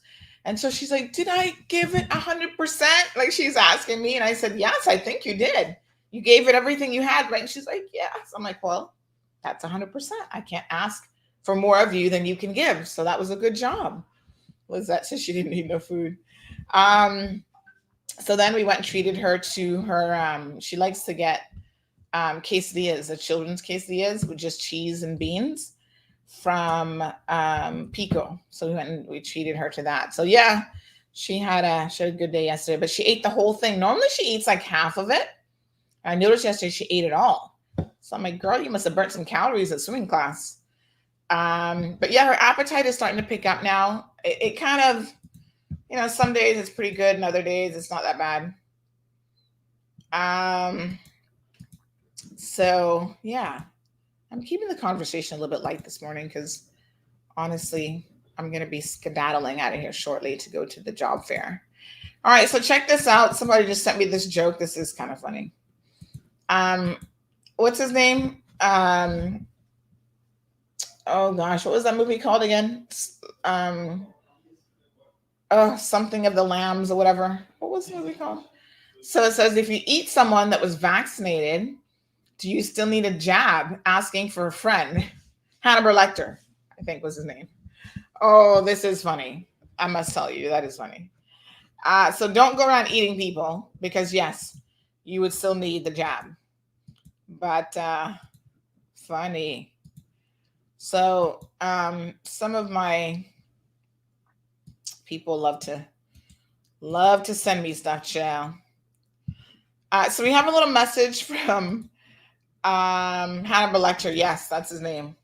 And so she's like, did I give it 100%? Like she's asking me. And I said, yes, I think you did. You gave it everything you had, right? And she's like, yes. I'm like, well, that's 100%. I can't ask for more of you than you can give. So that was a good job. Lizette said she didn't need no food. So then we went and treated her to her, she likes to get quesadillas, the children's quesadillas with just cheese and beans from Pico. So we went and we treated her to that. So yeah, she had a good day yesterday, but she ate the whole thing. Normally she eats like half of it. I noticed yesterday she ate it all. So I'm like, girl, you must have burnt some calories at swimming class. But yeah, her appetite is starting to pick up now. It kind of, you know, some days it's pretty good and other days it's not that bad. So yeah, I'm keeping the conversation a little bit light this morning because honestly, I'm going to be skedaddling out of here shortly to go to the job fair. All right, so check this out. Somebody just sent me this joke. This is kind of funny. What's his name? Oh gosh, what was that movie called again? Something of the Lambs or whatever. What was the movie called? So it says, if you eat someone that was vaccinated, do you still need a jab? Asking for a friend. Hannibal Lecter, I think was his name. Oh, this is funny. I must tell you, that is funny. So don't go around eating people because yes, you would still need the jab. But funny. So some of my people love to send me stuff, child. So we have a little message from Hannibal Lecter. Yes, that's his name.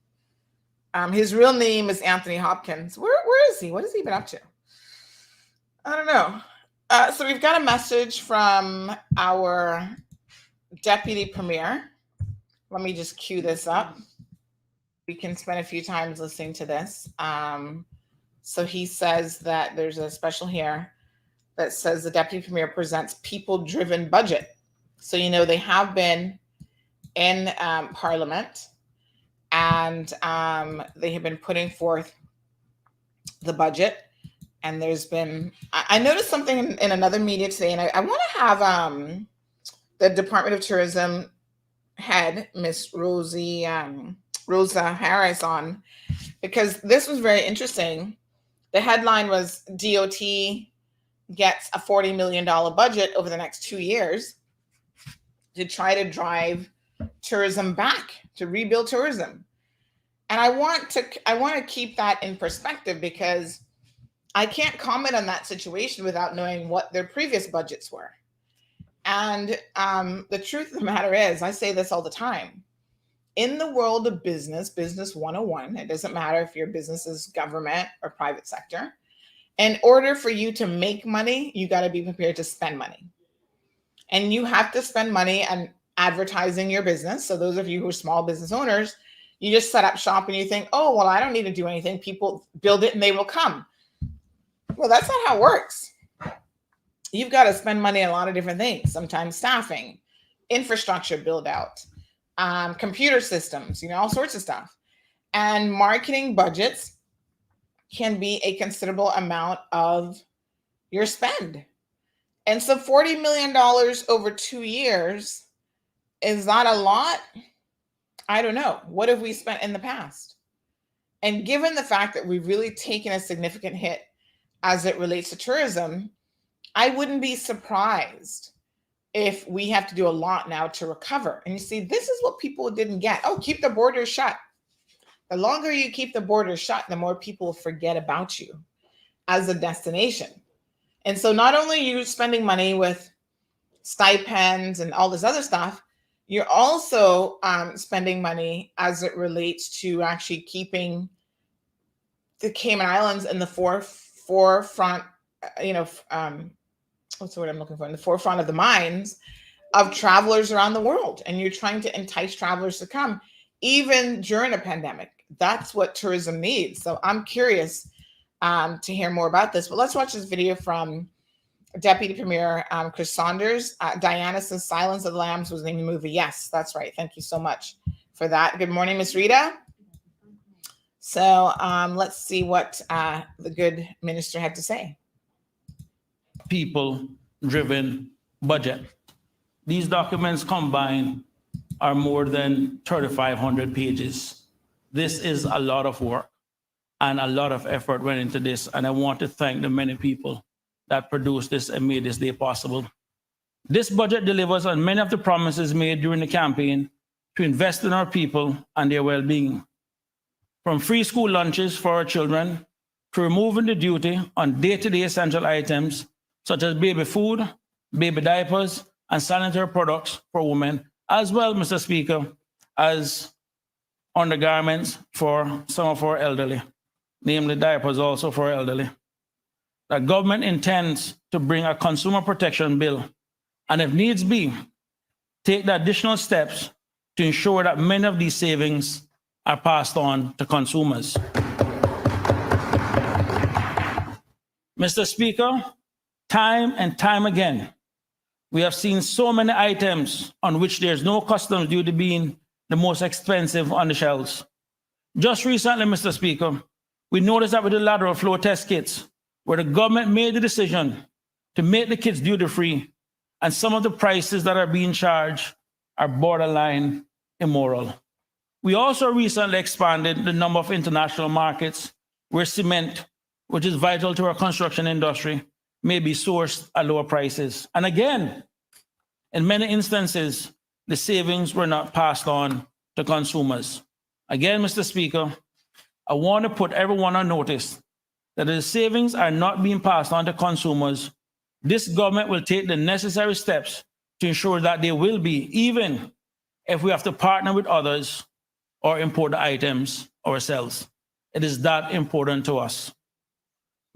His real name is Anthony Hopkins. Where is he? What has he been up to? I don't know. So we've got a message from our deputy premier. Let me just cue this up. We can spend a few times listening to this. So he says that there's a special here that says the deputy premier presents people-driven budget. So, you know, they have been in Parliament and they have been putting forth the budget. And there's been, I noticed something in another media today, and I want to have the Department of Tourism head, Miss Rosa Harris, on, because this was very interesting. The headline was DOT gets a $40 million budget over the next 2 years to try to drive tourism back, to rebuild tourism. And I want to keep that in perspective because I can't comment on that situation without knowing what their previous budgets were. And the truth of the matter is, I say this all the time, in the world of business 101, it doesn't matter if your business is government or private sector, in order for you to make money, you got to be prepared to spend money. And you have to spend money on advertising your business. So those of you who are small business owners, you just set up shop and you think, oh, well, I don't need to do anything. People build it and they will come. Well, that's not how it works. You've got to spend money on a lot of different things. Sometimes staffing, infrastructure build out, computer systems, you know, all sorts of stuff. And marketing budgets can be a considerable amount of your spend. And so $40 million over 2 years, is that a lot? I don't know. What have we spent in the past? And given the fact that we've really taken a significant hit as it relates to tourism, I wouldn't be surprised if we have to do a lot now to recover. And you see, this is what people didn't get. Oh, keep the borders shut. The longer you keep the borders shut, the more people forget about you as a destination. And so not only are you spending money with stipends and all this other stuff, you're also spending money as it relates to actually keeping the Cayman Islands in the forefront, what's the word I'm looking for? In the forefront of the minds of travelers around the world. And you're trying to entice travelers to come, even during a pandemic. That's what tourism needs. So I'm curious to hear more about this. But let's watch this video from Deputy Premier Chris Saunders. Diana says Silence of the Lambs was named the movie. Yes, that's right. Thank you so much for that. Good morning, Miss Rita. So let's see what the good minister had to say. people-driven budget. These documents combined are more than 3,500 pages. This is a lot of work and a lot of effort went into this. And I want to thank the many people that produced this and made this day possible. This budget delivers on many of the promises made during the campaign to invest in our people and their well-being. From free school lunches for our children to removing the duty on day-to-day essential items such as baby food, baby diapers, and sanitary products for women, as well, Mr. Speaker, as undergarments for some of our elderly, namely diapers also for elderly. The government intends to bring a consumer protection bill, and if needs be, take the additional steps to ensure that many of these savings are passed on to consumers. Mr. Speaker, time and time again, we have seen so many items on which there's no customs duty being the most expensive on the shelves. Just recently, Mr. Speaker, we noticed that with the lateral flow test kits, where the government made the decision to make the kits duty-free, and some of the prices that are being charged are borderline immoral. We also recently expanded the number of international markets where cement, which is vital to our construction industry, may be sourced at lower prices. And again, in many instances, the savings were not passed on to consumers. Again, Mr. Speaker, I want to put everyone on notice that the savings are not being passed on to consumers. This government will take the necessary steps to ensure that they will be, even if we have to partner with others or import the items ourselves. It is that important to us.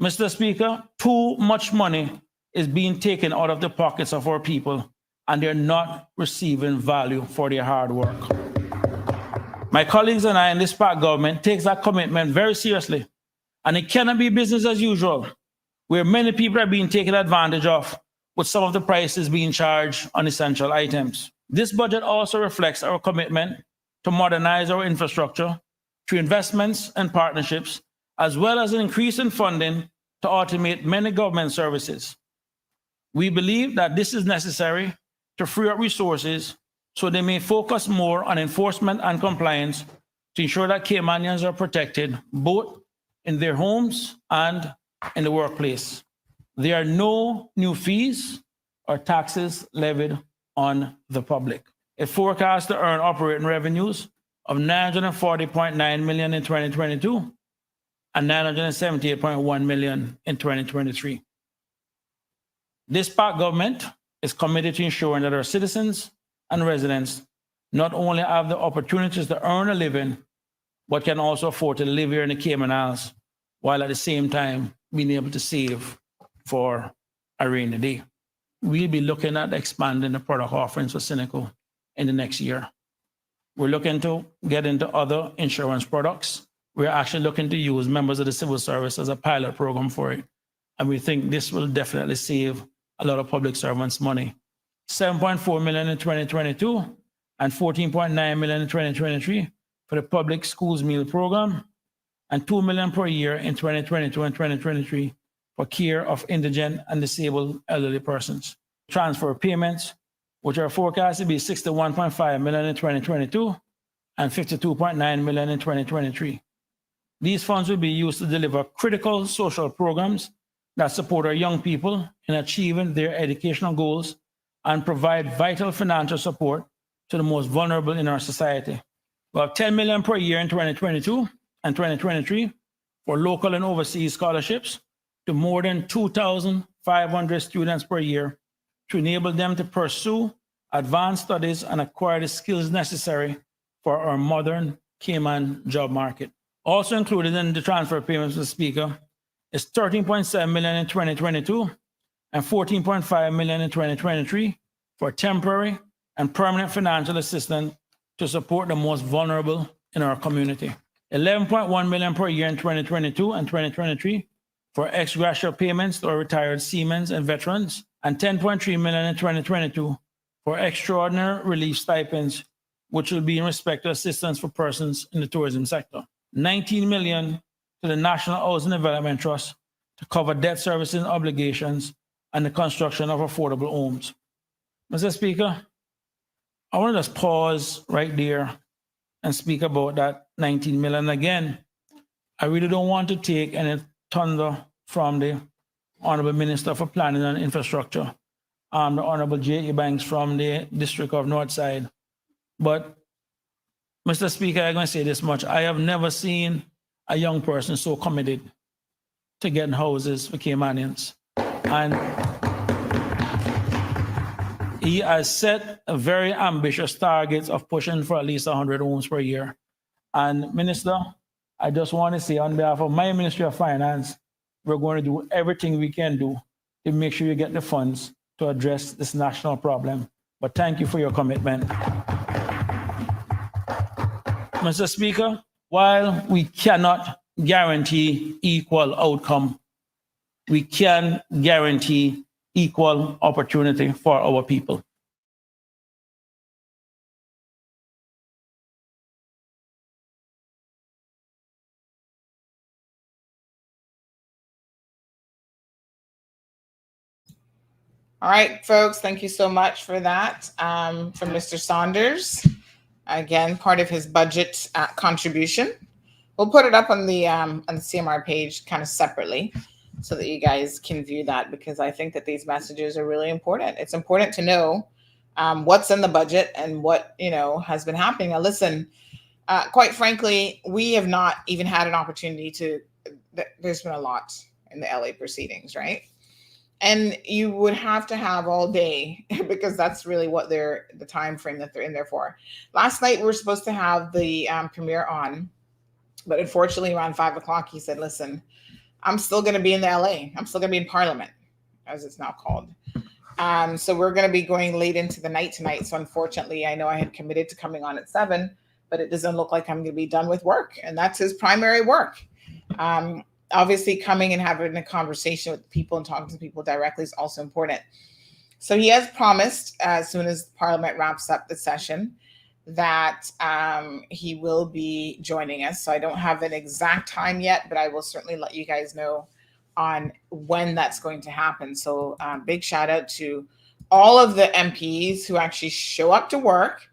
Mr. Speaker, too much money is being taken out of the pockets of our people, and they're not receiving value for their hard work. My colleagues and I in this PAC government takes that commitment very seriously, and it cannot be business as usual, where many people are being taken advantage of with some of the prices being charged on essential items. This budget also reflects our commitment to modernize our infrastructure through investments and partnerships, as well as an increase in funding to automate many government services. We believe that this is necessary to free up resources so they may focus more on enforcement and compliance to ensure that Caymanians are protected both in their homes and in the workplace. There are no new fees or taxes levied on the public. It forecasts to earn operating revenues of $940.9 million in 2022 and $978.1 million in 2023. This PAC government is committed to ensuring that our citizens and residents not only have the opportunities to earn a living, but can also afford to live here in the Cayman Islands, while at the same time being able to save for a rainy day. We'll be looking at expanding the product offerings for Cynical in the next year. We're looking to get into other insurance products. We're actually looking to use members of the civil service as a pilot program for it. And we think this will definitely save a lot of public servants money. $7.4 million in 2022 and $14.9 million in 2023 for the public schools meal program, and $2 million per year in 2022 and 2023 for care of indigent and disabled elderly persons. Transfer payments, which are forecast to be $61.5 million in 2022 and $52.9 million in 2023. These funds will be used to deliver critical social programs that support our young people in achieving their educational goals and provide vital financial support to the most vulnerable in our society. We have $10 million per year in 2022 and 2023 for local and overseas scholarships to more than 2,500 students per year to enable them to pursue advanced studies and acquire the skills necessary for our modern Cayman job market. Also included in the transfer payments, Mr. Speaker, is $13.7 million in 2022 and $14.5 million in 2023 for temporary and permanent financial assistance to support the most vulnerable in our community. $11.1 million per year in 2022 and 2023 for ex-gratia payments to our retired seamen and veterans, and $10.3 million in 2022 for extraordinary relief stipends, which will be in respect to assistance for persons in the tourism sector. $19 million to the National Housing Development Trust to cover debt servicing obligations and the construction of affordable homes. Mr. Speaker, I want to just pause right there and speak about that 19 million again. I really don't want to take any thunder from the Honorable Minister for Planning and Infrastructure, the Honorable J.E. Banks from the District of Northside. But, Mr. Speaker, I'm going to say this much. I have never seen a young person so committed to getting houses for Caymanians. And he has set a very ambitious target of pushing for at least 100 homes per year. And Minister, I just want to say on behalf of my Ministry of Finance, we're going to do everything we can do to make sure you get the funds to address this national problem. But thank you for your commitment. Mr. Speaker, while we cannot guarantee equal outcome, we can guarantee equal opportunity for our people. All right, folks, thank you so much for that from Mr. Saunders. Again, part of his budget contribution. We'll put it up on the CMR page kind of separately so that you guys can view that, because I think that these messages are really important. It's important to know what's in the budget and what, has been happening. Now, listen, quite frankly, we have not even had an opportunity to, there's been a lot in the LA proceedings, right? And you would have to have all day because that's really what the time frame that they're in there for. Last night, we were supposed to have the premiere on, but unfortunately around 5 o'clock, he said, listen, I'm still going to be in the LA. I'm still going to be in Parliament, as it's now called. So we're going to be going late into the night tonight. So unfortunately, I know I had committed to coming on at 7, but it doesn't look like I'm going to be done with work. And that's his primary work. Obviously, coming and having a conversation with people and talking to people directly is also important. So he has promised, as soon as Parliament wraps up the session, that he will be joining us. So I don't have an exact time yet, but I will certainly let you guys know on when that's going to happen. So big shout out to all of the MPs who actually show up to work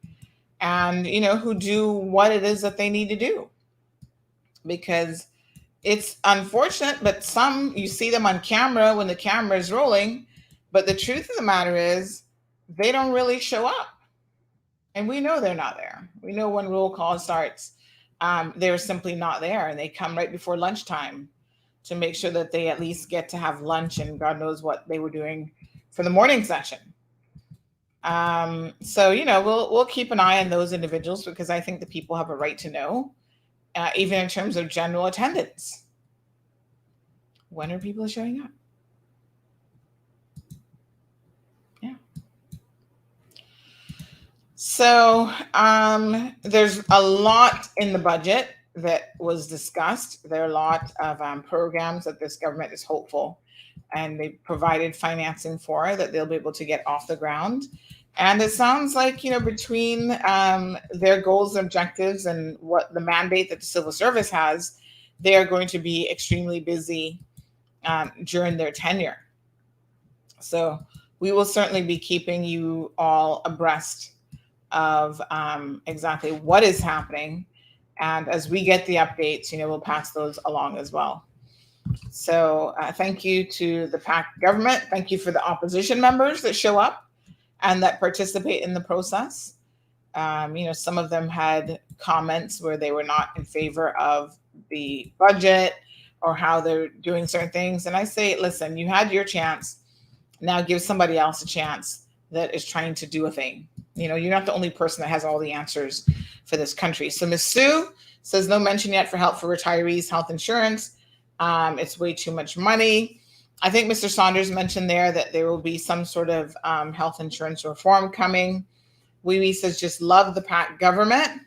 and, who do what it is that they need to do. Because it's unfortunate, but you see them on camera when the camera is rolling, but the truth of the matter is they don't really show up. And we know they're not there. We know when roll call starts, they're simply not there. And they come right before lunchtime to make sure that they at least get to have lunch, and God knows what they were doing for the morning session. So, we'll keep an eye on those individuals, because I think the people have a right to know. Even in terms of general attendance. When are people showing up? Yeah. So there's a lot in the budget that was discussed. There are a lot of programs that this government is hopeful, and they provided financing for, that they'll be able to get off the ground. And it sounds like, between their goals and objectives and what the mandate that the civil service has, they are going to be extremely busy during their tenure. So we will certainly be keeping you all abreast of exactly what is happening. And as we get the updates, we'll pass those along as well. So thank you to the PAC government. Thank you for the opposition members that show up and that participate in the process. Some of them had comments where they were not in favor of the budget or how they're doing certain things. And I say, listen, you had your chance. Now give somebody else a chance that is trying to do a thing. You're not the only person that has all the answers for this country. So Ms. Sue says, no mention yet for help for retirees' health insurance. It's way too much money. I think Mr. Saunders mentioned there that there will be some sort of health insurance reform coming. Wee says, just love the PAC government.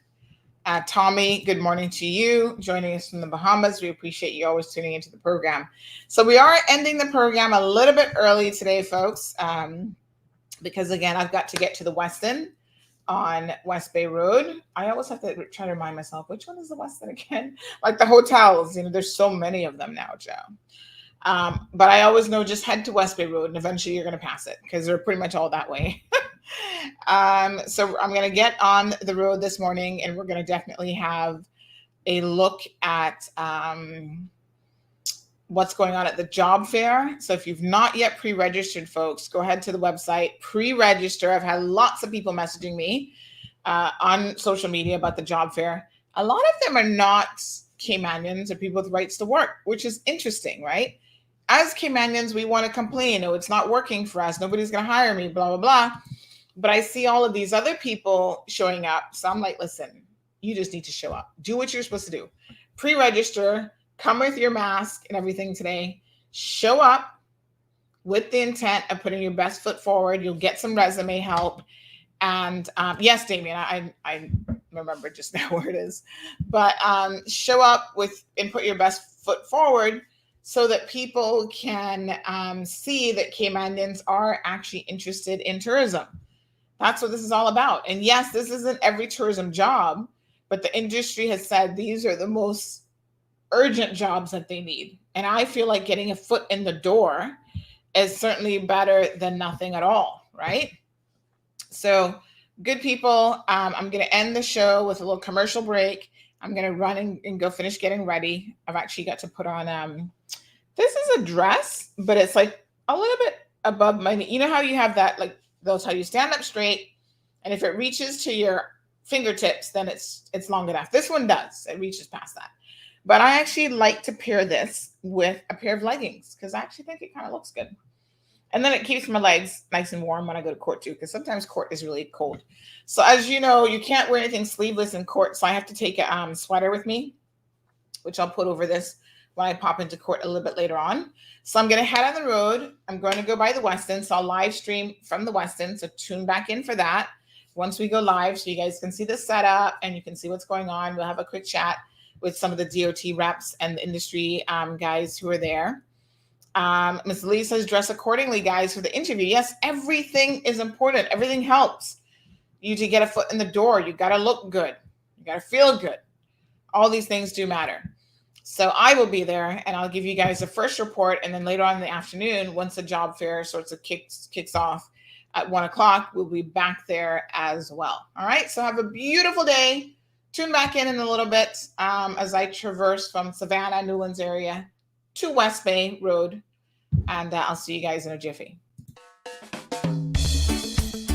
Tommy, good morning to you, joining us from the Bahamas. We appreciate you always tuning into the program. So we are ending the program a little bit early today, folks, because, again, I've got to get to the Westin on West Bay Road. I always have to try to remind myself, which one is the Westin again? Like the hotels, there's so many of them now, Joe. But I always know just head to West Bay Road and eventually you're going to pass it because they're pretty much all that way. So I'm going to get on the road this morning and we're going to definitely have a look at what's going on at the job fair. So if you've not yet pre-registered, folks, go ahead to the website, pre-register. I've had lots of people messaging me on social media about the job fair. A lot of them are not Caymanians or people with rights to work, which is interesting, right? As Caymanians, we want to complain, oh, it's not working for us. Nobody's going to hire me, blah, blah, blah. But I see all of these other people showing up. So I'm like, listen, you just need to show up. Do what you're supposed to do. Pre-register, come with your mask and everything today. Show up with the intent of putting your best foot forward. You'll get some resume help. And yes, Damien, I remember just now where it is. But show up with and put your best foot forward so that people can see that Caymanians are actually interested in tourism. That's what this is all about. And yes, this isn't every tourism job, but the industry has said these are the most urgent jobs that they need. And I feel like getting a foot in the door is certainly better than nothing at all, right? So good people, I'm going to end the show with a little commercial break. I'm going to run and go finish getting ready. I've actually got to put on, this is a dress, but it's like a little bit above my knee. You know how you have that, like those, how you stand up straight. And if it reaches to your fingertips, then it's long enough. This one does. It reaches past that. But I actually like to pair this with a pair of leggings because I actually think it kind of looks good. And then it keeps my legs nice and warm when I go to court too, because sometimes court is really cold. So as you know, you can't wear anything sleeveless in court. So I have to take a sweater with me, which I'll put over this when I pop into court a little bit later on. So I'm going to head on the road. I'm going to go by the Westin. So I'll live stream from the Westin. So tune back in for that once we go live so you guys can see the setup and you can see what's going on. We'll have a quick chat with some of the DOT reps and the industry guys who are there. Ms. Lee says, dress accordingly, guys, for the interview. Yes, everything is important. Everything helps you to get a foot in the door. You got to look good. You got to feel good. All these things do matter. So I will be there and I'll give you guys the first report. And then later on in the afternoon, once the job fair sorts of kicks off at 1 o'clock, we'll be back there as well. All right. So have a beautiful day. Tune back in a little bit as I traverse from Savannah, Newlands area to West Bay Road. And I'll see you guys in a jiffy.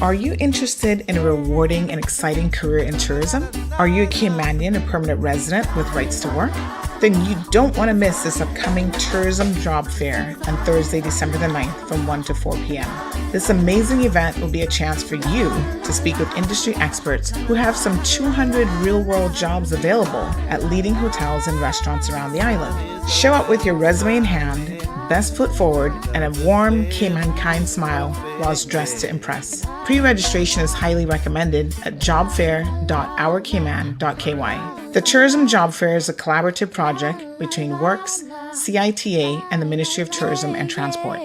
Are you interested in a rewarding and exciting career in tourism? Are you a Caymanian, a permanent resident with rights to work? Then you don't want to miss this upcoming tourism job fair on Thursday, December the 9th from 1 to 4 p.m. This amazing event will be a chance for you to speak with industry experts who have some 200 real-world jobs available at leading hotels and restaurants around the island. Show up with your resume in hand, best foot forward, and a warm Caymankind smile whilst dressed to impress. Pre-registration is highly recommended at jobfair.ourcayman.ky. The Tourism Job Fair is a collaborative project between Works, CITA, and the Ministry of Tourism and Transport.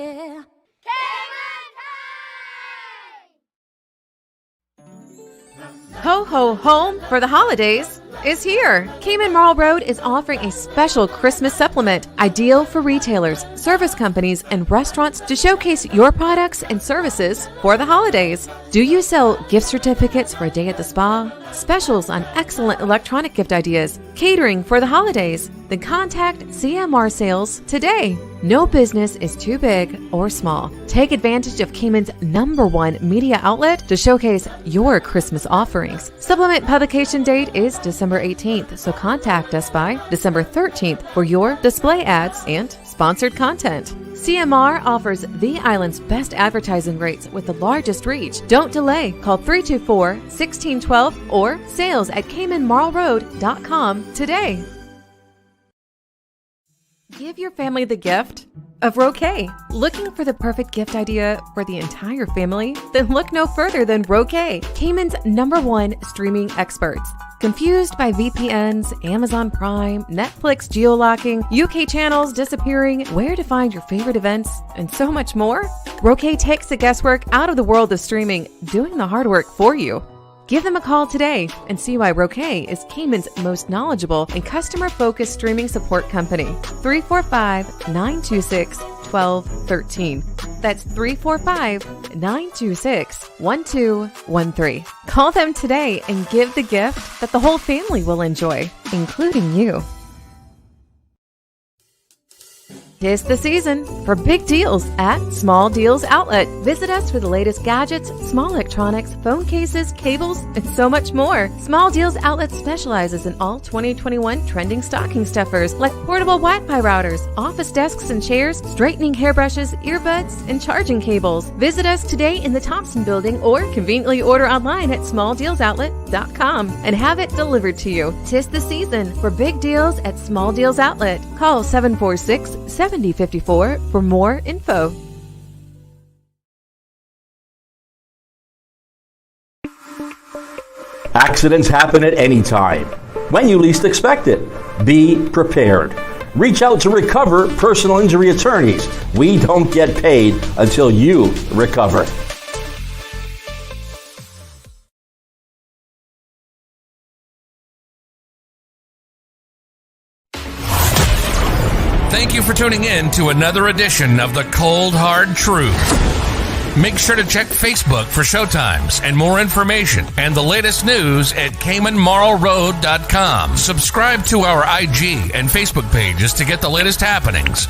Ho ho home for the holidays is here. Cayman Marl Road is offering a special Christmas supplement, ideal for retailers, service companies, and restaurants to showcase your products and services for the holidays. Do you sell gift certificates for a day at the spa? Specials on excellent electronic gift ideas? Catering for the holidays? Then contact CMR Sales today. No business is too big or small. Take advantage of Cayman's #1 media outlet to showcase your Christmas offerings. Supplement publication date is December 18th, so contact us by December 13th for your display ads and sponsored content. CMR offers the island's best advertising rates with the largest reach. Don't delay. Call 324-1612 or sales@CaymanMarlRoad.com today. Give your family the gift of Roquet. Looking for the perfect gift idea for the entire family? Then look no further than Roquet, Cayman's #1 streaming experts. Confused by VPNs, Amazon Prime, Netflix geolocking, UK channels disappearing, where to find your favorite events, and so much more? Roquet takes the guesswork out of the world of streaming, doing the hard work for you. Give them a call today and see why Roque is Cayman's most knowledgeable and customer-focused streaming support company. 345-926-1213. That's 345-926-1213. Call them today and give the gift that the whole family will enjoy, including you. Tis the season for big deals at Small Deals Outlet. Visit us for the latest gadgets, small electronics, phone cases, cables, and so much more. Small Deals Outlet specializes in all 2021 trending stocking stuffers like portable Wi-Fi routers, office desks and chairs, straightening hairbrushes, earbuds, and charging cables. Visit us today in the Thompson Building or conveniently order online at smalldealsoutlet.com and have it delivered to you. Tis the season for big deals at Small Deals Outlet. Call 746-7054 for more info. Accidents happen at any time, when you least expect it. Be prepared. Reach out to Recover Personal Injury Attorneys. We don't get paid until you recover. Thank you for tuning in to another edition of The Cold Hard Truth. Make sure to check Facebook for showtimes and more information and the latest news at CaymanMarlRoad.com. Subscribe to our IG and Facebook pages to get the latest happenings.